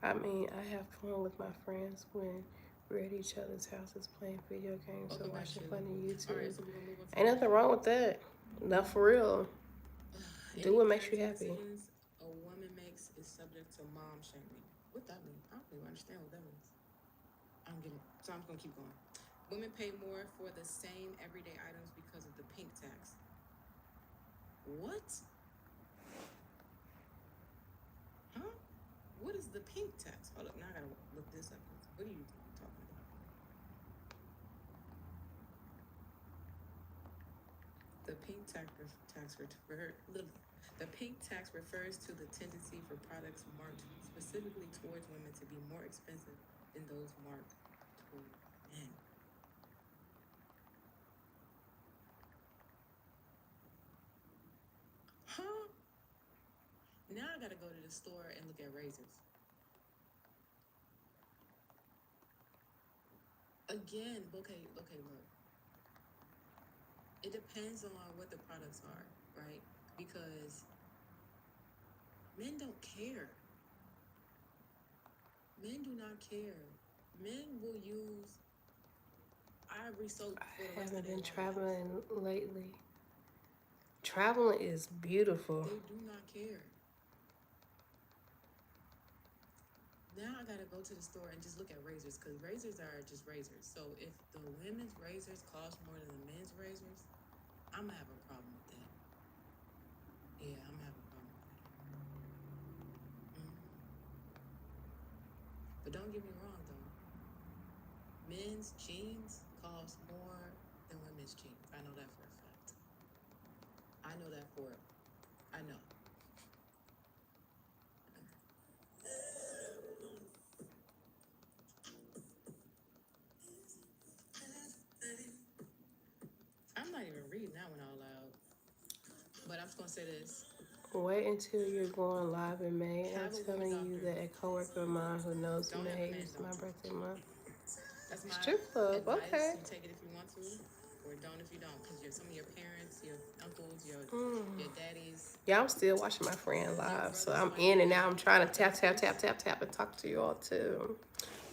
I mean, I have fun with my friends when we're at each other's houses playing video games or watching funny YouTube. Right, so ain't nothing wrong with that. Not for real. Do what makes you happy. A woman makes is subject to mom shaming. What that mean? I don't even understand what that means. I'm getting, so I'm just gonna keep going. Women pay more for the same everyday items because of the pink tax. What? Huh? What is the pink tax? Hold up, now I gotta look this up. What are you talking about? The pink tax refers to the tendency for products marked specifically towards women to be more expensive than those marked toward men. Huh? Now I gotta go to the store and look at razors. Again, okay, look. It depends on what the products are, right? Because men don't care. Men do not care. Men will use ivory soap for the rest of their life. I haven't been traveling lately. Traveling is beautiful. They do not care. Now I gotta go to the store and just look at razors, because razors are just razors. So if the women's razors cost more than the men's razors, I'm gonna have a problem with that. Yeah, I'm gonna have a problem with that. don't get me wrong though. Men's jeans cost more than women's jeans. I know that for a fact. I know that for I know. I'm not even reading that one out loud. But I'm just gonna say this. Wait until you're going live in May. I'm Have a woman telling you doctor. that a coworker of mine who knows Don't have a May man is my doctor. birthday month. That's my Strip club, advice. okay. You take it if you want to, or don't if you don't. Because some of your parents, your uncles, your daddies, Yeah, I'm still watching my friend live, so I'm brothers in might and now be I'm trying to tap, tap, doctors. tap, tap, tap, and talk to you all too.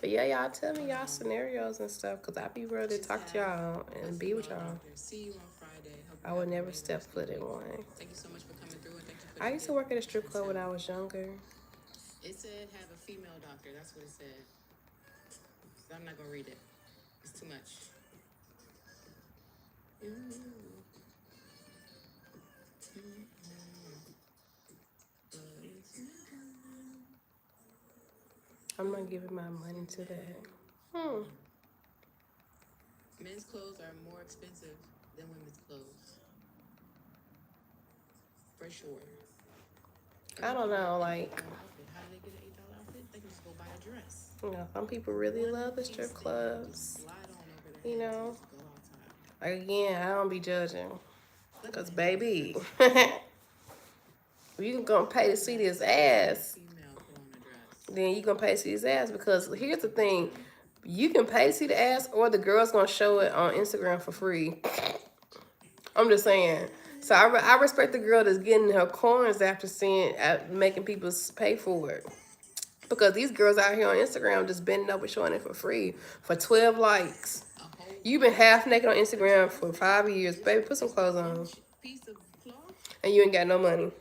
But yeah, y'all tell me y'all scenarios and stuff, because I be ready to Just talk to have y'all a and be with female y'all. doctor. See you on Friday. Hope I you would have an never amazing step rest of foot your in week. one. Thank you so much for coming through, and thank you for I the used to gift. work at a strip club when I was younger. It said have a female doctor. That's what it said. So I'm not gonna read it. It's too much. I'm not giving my money to that. Men's clothes are more expensive than women's clothes. For sure. I don't know, like, Outfit. How do they get an $8 outfit? They can just go buy a dress. you know, some people really One love the piece strip thing, just clubs. slide on over their You head to know, just go outside. like, again, I don't be judging, Let cause the man have baby, dress. you gonna pay to see this ass, Female put on a dress. then you gonna pay to see this ass. Because here's the thing, you can pay to see the ass, or the girl's gonna show it on Instagram for free. I'm just saying. So I respect the girl that's getting her coins after making people pay for it. Because these girls out here on Instagram just bending over showing it for free for 12 likes. You've been half naked on Instagram for 5 years. Baby, put some clothes on. Piece of cloth. And you ain't got no money.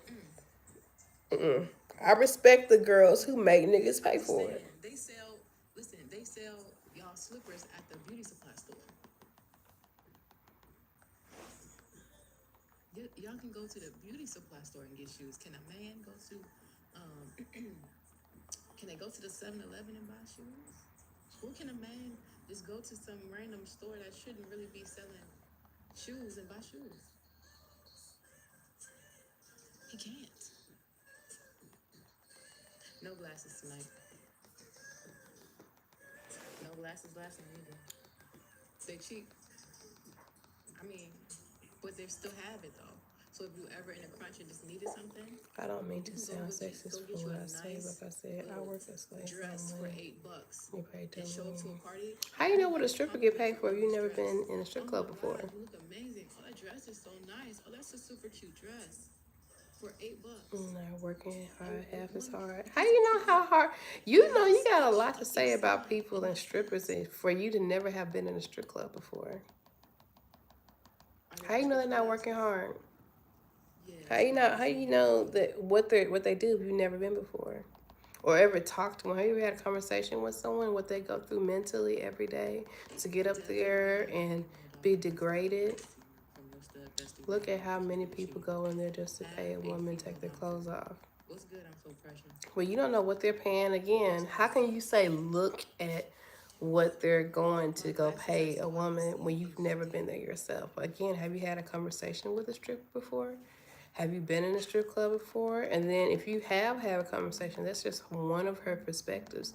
I respect the girls who make niggas pay for it. They sell. Listen, they sell y'all slippers at the beauty supply store. Y'all can go to the beauty supply store and get shoes. Can a man go to, can they go to the 7-Eleven and buy shoes? Or can a man just go to some random store that shouldn't really be selling shoes and buy shoes? He can't. No glasses tonight. No glasses last night either. They cheap. I mean, but they still have it though. So if you ever in a crunch and just needed something, I don't mean to you can sound go sexist get for you what a I say. nice Like I said, I work at slave dress for money. $8 You pay and show up to a $10. party. How you know what a stripper get paid for if you never been in a strip club before? You look amazing. Oh, that dress is so nice. Oh, that's a super cute dress for $8. Not working hard, half as hard. How you know how hard? You know you got a lot to say about people and strippers for you to never have been in a strip club before. How you know they're not working hard? How you know? How you know that what they do if you've never been before, or ever talked to them? Have you ever had a conversation with someone? What they go through mentally every day to get up there and be degraded? Look at how many people go in there just to pay a woman take their clothes off. What's good? I'm so precious. Well, you don't know what they're paying. Again, how can you say look at what they're going to go pay a woman when you've never been there yourself? Again, have you had a conversation with a stripper before? Have you been in a strip club before? And then if you have had a conversation, that's just one of her perspectives.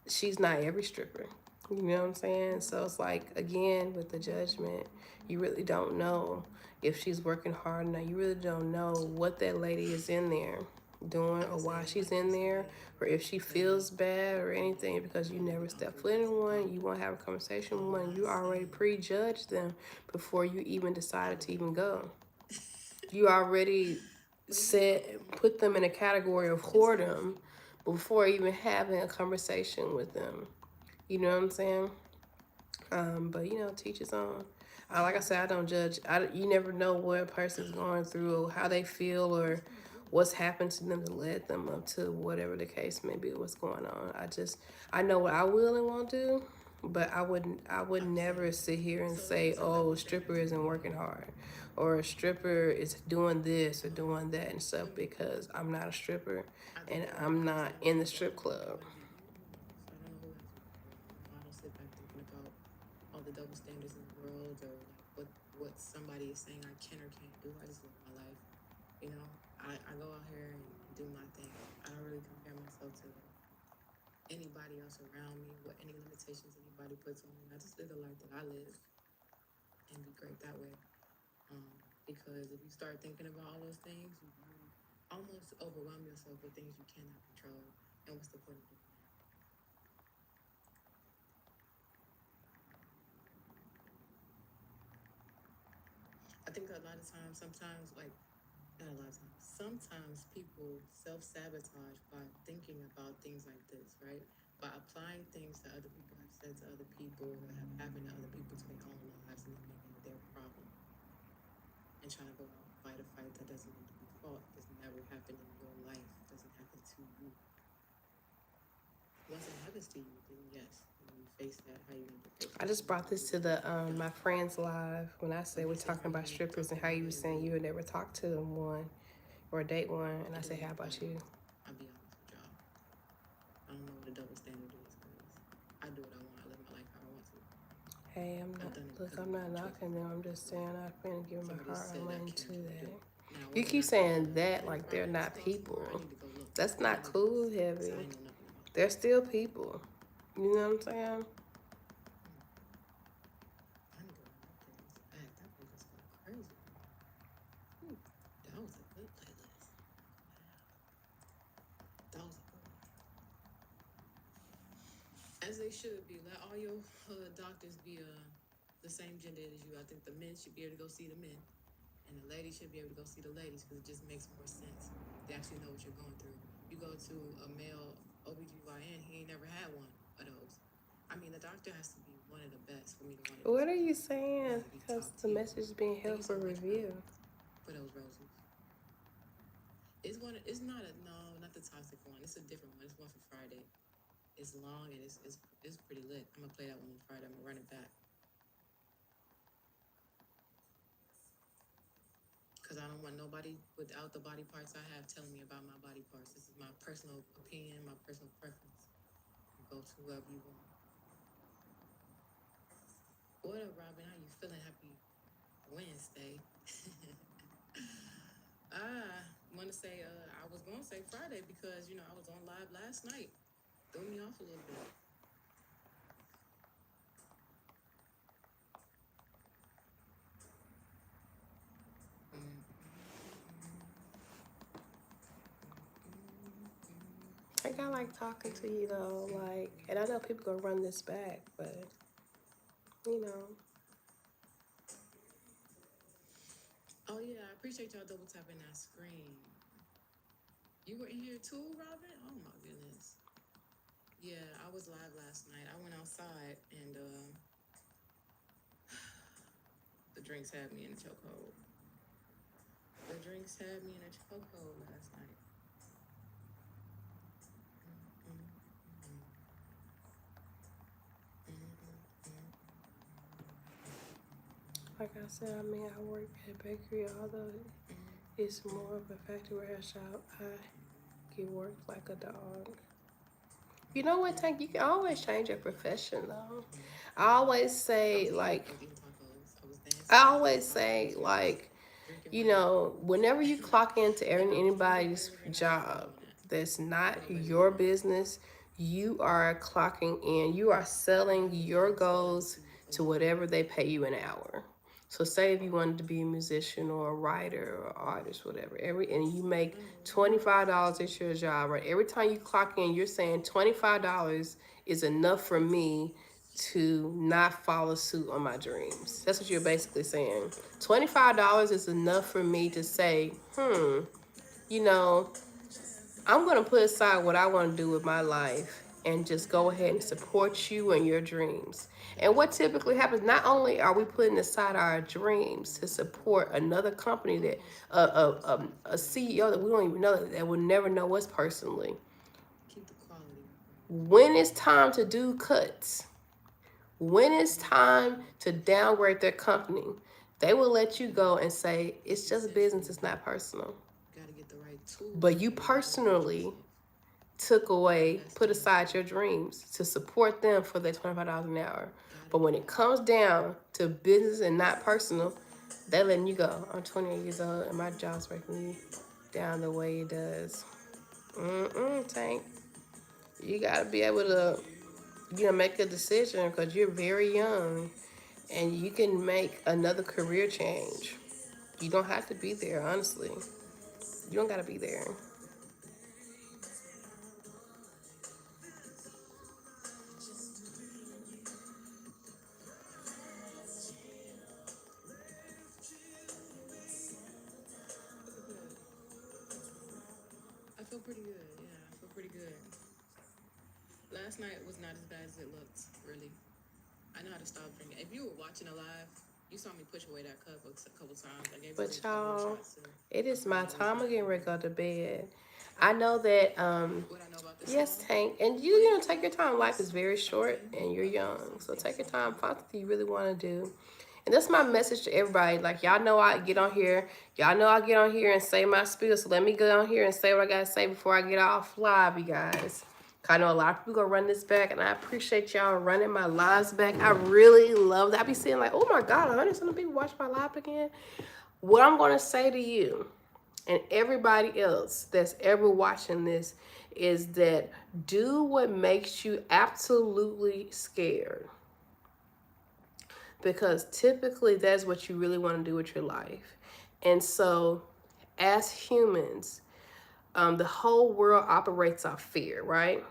She's not every stripper. You know what I'm saying? So it's like, again, with the judgment, you really don't know if she's working hard enough. You really don't know what that lady is in there doing or why she's in there or if she feels bad or anything, because you never step foot in one. You won't have a conversation with one. You already prejudged them before you even decided to even go. You already put them in a category of whoredom before even having a conversation with them. You know what I'm saying? But you know, teach his own. Like I said, I don't judge. You never know what a person's going through, or how they feel, or what's happened to them to lead them up to whatever the case may be, what's going on. I know what I will and won't do, but I would never sit here and say, oh, a stripper isn't working hard, or a stripper is doing this or doing that and stuff, because I'm not a stripper and I'm not in the strip club. the double standards in the world or like what somebody is saying I can or can't do. I just live my life. You know, I go out here and do my thing. I don't really compare myself to anybody else around me, what any limitations anybody puts on me. I just live the life that I live and be great that way. Because if you start thinking about all those things, you almost overwhelm yourself with things you cannot control. And what's the point of doing that? I think a lot of times, sometimes, like, not a lot of times, sometimes people self-sabotage by thinking about things like this, right? By applying things that other people have said to other people or have happened to other people to their own lives and then making it their problem. And trying to go out and fight a fight that doesn't need to be fought, does never happen in your life, doesn't happen to you. Once it happens to you, then yes, you face that, how you need to face it. I just brought this to the my friends live when I said we're talking about strippers and how you were saying you would never talk to one or date one, and I said, how about you? I'll be honest with y'all. I don't know what a double standard is, because I do what I want. I live my life how I want to. Hey, I'm not knocking them. I'm just saying I've been giving my heart and mind to that. You keep saying that like they're not people. That's not cool, Heavy. They're still people. You know what I'm saying? That was a good playlist. That was a good one. As they should be. Let all your doctors be the same gender as you. I think the men should be able to go see the men, and the ladies should be able to go see the ladies, because it just makes more sense. They actually know what you're going through. You go to a male OBGYN, he ain't never had one of those. I mean, the doctor has to be one of the best for me to want to. What are you saying? Because the message is being held for review. For those roses. It's one. It's not a no, not the toxic one. It's a different one. It's one for Friday. It's long and it's pretty lit. I'm gonna play that one on Friday. I'm gonna run it back. Because I don't want nobody without the body parts I have telling me about my body parts. This is my personal opinion, my personal preference. Go to whoever you want. What up, Robin? How you feeling? Happy Wednesday. I want to say, I was going to say Friday because, I was on live last night. Threw me off a little bit. Like, I like talking to you though, like, and I know people gonna run this back, but Oh yeah, I appreciate y'all double tapping that screen. You were in here too, Robin? Oh my goodness. Yeah, I was live last night. I went outside and the drinks had me in a chokehold. The drinks had me in a chokehold last night. like I said, I mean, I work at a bakery, although it's more of a factory warehouse shop. I get worked like a dog. You know what, Tank? You can always change your profession though. I always say whenever you clock into anybody's job that's not your business, you are clocking in. You are selling your goals to whatever they pay you an hour. So say if you wanted to be a musician or a writer or artist, whatever, and you make $25 at your job, right? Every time you clock in, you're saying $25 is enough for me to not follow suit on my dreams. That's what you're basically saying. $25 is enough for me to say, you know, I'm going to put aside what I want to do with my life and just go ahead and support you and your dreams. And what typically happens, not only are we putting aside our dreams to support another company that a CEO that we don't even know, that will never know us personally. When it's time to do cuts, when it's time to downgrade their company, they will let you go and say, it's just business, it's not personal. But you personally took away, put aside your dreams to support them for that $25 an hour. But when it comes down to business and not personal, they letting you go. I'm 28 years old and my job's breaking me down the way it does. Tank. You gotta be able to, make a decision because you're very young and you can make another career change. You don't have to be there, honestly. You don't gotta be there. I feel pretty good. Yeah, I feel pretty good. Last night was not as bad as it looked, really. I know how to stop drinking. If you were watching a live, you saw me push away that cup a couple times. I gave But you a couple y'all, shots. it is my time of getting ready to go to bed. I know that, What I know about this yes, song? Tank, and take your time. Life is very short, and you're young, so take your time. Find something you really want to do. And that's my message to everybody. Like, y'all know I get on here. Y'all know I get on here and say my spiel. So let me go on here and say what I gotta say before I get off live, you guys. I know a lot of people gonna run this back, and I appreciate y'all running my lives back. I really love that. I be seeing like, oh my God, 100 something people watch my live again. What I'm gonna say to you and everybody else that's ever watching this is that do what makes you absolutely scared. Because typically that's what you really want to do with your life. And so, as humans, the whole world operates off fear, right?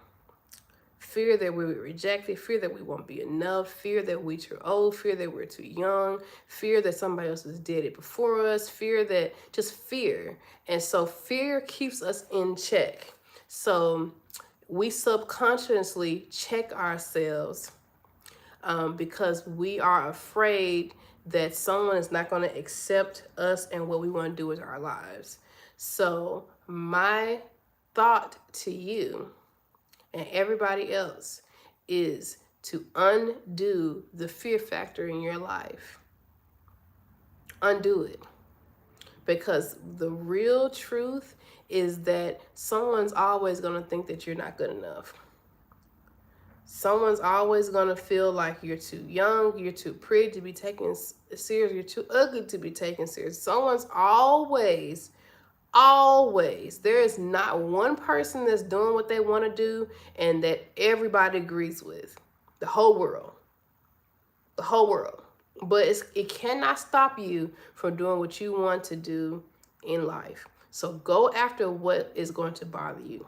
Fear that we were rejected, fear that we won't be enough, fear that we're too old, fear that we're too young, fear that somebody else has did it before us, fear that just fear. And so fear keeps us in check. So we subconsciously check ourselves because we are afraid that someone is not going to accept us and what we want to do with our lives. So my thought to you and everybody else is to undo the fear factor in your life. Undo it. Because the real truth is that someone's always going to think that you're not good enough. Someone's always going to feel like you're too young, you're too pretty to be taken serious, you're too ugly to be taken serious. Someone's always, there is not one person that's doing what they want to do and that everybody agrees with. The whole world. The whole world. But it cannot stop you from doing what you want to do in life. So go after what is going to bother you.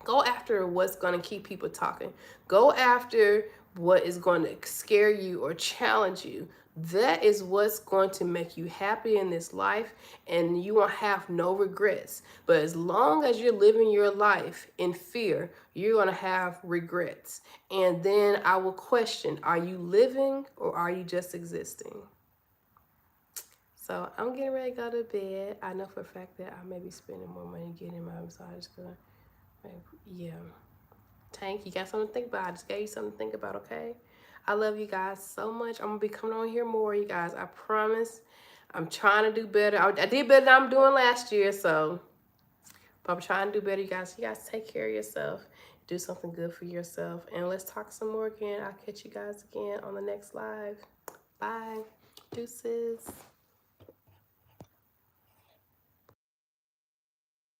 Go after what's going to keep people talking. Go after what is going to scare you or challenge you. That is what's going to make you happy in this life, and you won't have no regrets. But as long as you're living your life in fear, you're going to have regrets. And then I will question, are you living or are you just existing? So I'm getting ready to go to bed. I know for a fact that I may be spending more money getting my massage done. Yeah. Tank, you got something to think about. I just gave you something to think about, okay? I love you guys so much. I'm going to be coming on here more, you guys. I promise. I'm trying to do better. I did better than I'm doing last year, so. But I'm trying to do better, you guys. You guys take care of yourself. Do something good for yourself. And let's talk some more again. I'll catch you guys again on the next live. Bye. Deuces.